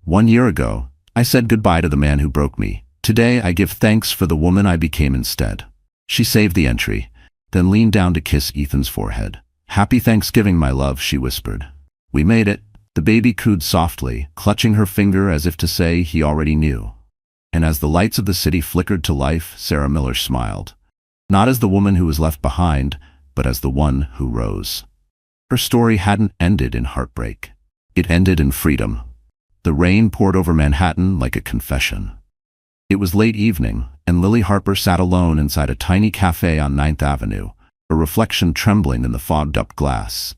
1 year ago, I said goodbye to the man who broke me. Today, I give thanks for the woman I became instead." She saved the entry, then leaned down to kiss Ethan's forehead. "Happy Thanksgiving, my love," she whispered. "We made it." The baby cooed softly, clutching her finger as if to say he already knew. And as the lights of the city flickered to life, Sarah Miller smiled. Not as the woman who was left behind, but as the one who rose. Her story hadn't ended in heartbreak. It ended in freedom. The rain poured over Manhattan like a confession. It was late evening, and Lily Harper sat alone inside a tiny cafe on 9th Avenue, her reflection trembling in the fogged-up glass.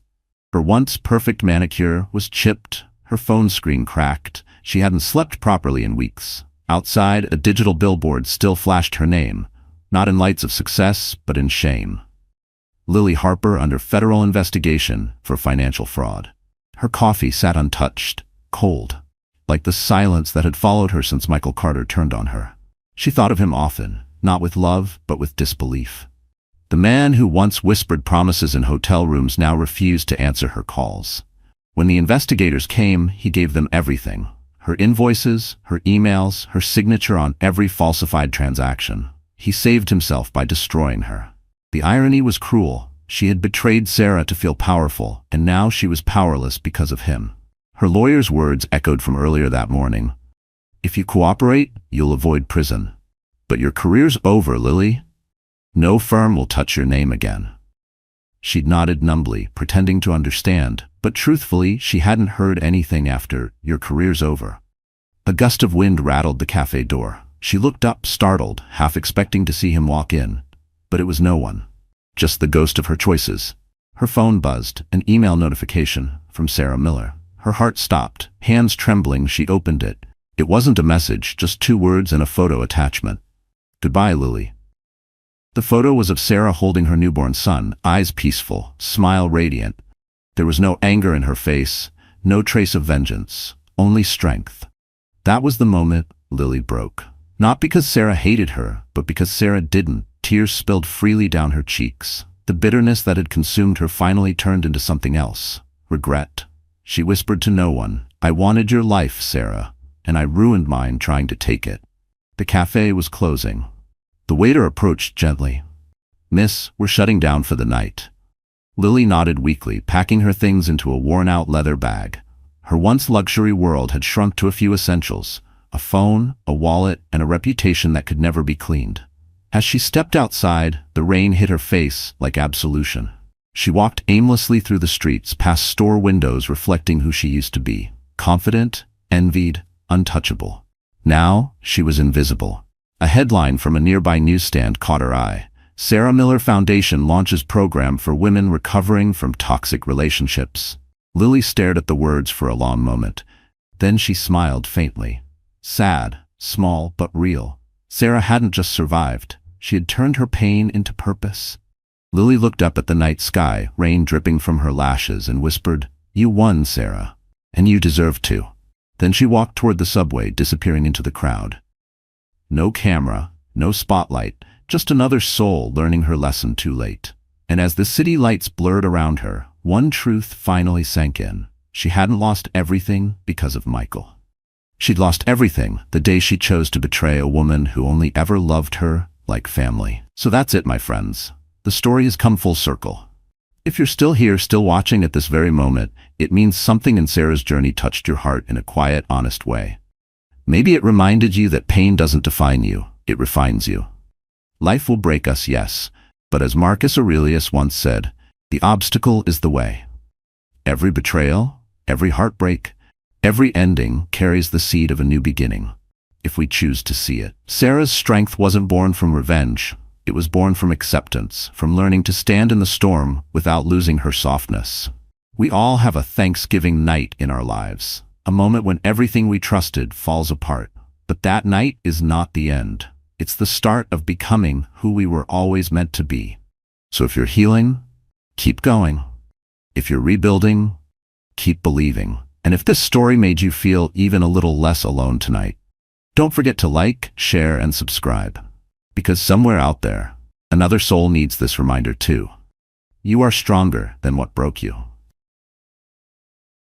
Her once perfect manicure was chipped, her phone screen cracked. She hadn't slept properly in weeks. Outside, a digital billboard still flashed her name, not in lights of success, but in shame. Lily Harper under federal investigation for financial fraud. Her coffee sat untouched, cold, like the silence that had followed her since Michael Carter turned on her. She thought of him often, not with love, but with disbelief. The man who once whispered promises in hotel rooms now refused to answer her calls. When the investigators came, he gave them everything. Her invoices, her emails, her signature on every falsified transaction. He saved himself by destroying her. The irony was cruel. She had betrayed Sarah to feel powerful, and now she was powerless because of him. Her lawyer's words echoed from earlier that morning. "If you cooperate, you'll avoid prison. But your career's over, Lily. No firm will touch your name again." She'd nodded numbly, pretending to understand, but truthfully, she hadn't heard anything after "your career's over." A gust of wind rattled the cafe door. She looked up, startled, half expecting to see him walk in. But it was no one. Just the ghost of her choices. Her phone buzzed, an email notification from Sarah Miller. Her heart stopped. Hands trembling, she opened it. It wasn't a message, just 2 words and a photo attachment. "Goodbye, Lily." The photo was of Sarah holding her newborn son, eyes peaceful, smile radiant. There was no anger in her face, no trace of vengeance, only strength. That was the moment Lily broke. Not because Sarah hated her, but because Sarah didn't. Tears spilled freely down her cheeks. The bitterness that had consumed her finally turned into something else. Regret. She whispered to no one, "I wanted your life, Sarah, and I ruined mine trying to take it." The cafe was closing. The waiter approached gently. "Miss, we're shutting down for the night." Lily nodded weakly, packing her things into a worn-out leather bag. Her once luxury world had shrunk to a few essentials: a phone, a wallet, and a reputation that could never be cleaned. As she stepped outside, the rain hit her face like absolution. She walked aimlessly through the streets, past store windows reflecting who she used to be: confident, envied, untouchable. Now, she was invisible. A headline from a nearby newsstand caught her eye. "Sarah Miller Foundation launches program for women recovering from toxic relationships." Lily stared at the words for a long moment. Then she smiled faintly. Sad, small, but real. Sarah hadn't just survived. She had turned her pain into purpose. Lily looked up at the night sky, rain dripping from her lashes, and whispered, "You won, Sarah. And you deserve to." Then she walked toward the subway, disappearing into the crowd. No camera, no spotlight, just another soul learning her lesson too late. And as the city lights blurred around her, one truth finally sank in. She hadn't lost everything because of Michael. She'd lost everything the day she chose to betray a woman who only ever loved her like family. So that's it, my friends. The story has come full circle. If you're still here, still watching at this very moment, it means something in Sarah's journey touched your heart in a quiet, honest way. Maybe it reminded you that pain doesn't define you, it refines you. Life will break us, yes, but as Marcus Aurelius once said, the obstacle is the way. Every betrayal, every heartbreak, every ending carries the seed of a new beginning, if we choose to see it. Sarah's strength wasn't born from revenge. It was born from acceptance, from learning to stand in the storm without losing her softness. We all have a Thanksgiving night in our lives, a moment when everything we trusted falls apart. But that night is not the end. It's the start of becoming who we were always meant to be. So if you're healing, keep going. If you're rebuilding, keep believing. And if this story made you feel even a little less alone tonight, don't forget to like, share, and subscribe. Because somewhere out there, another soul needs this reminder too. You are stronger than what broke you.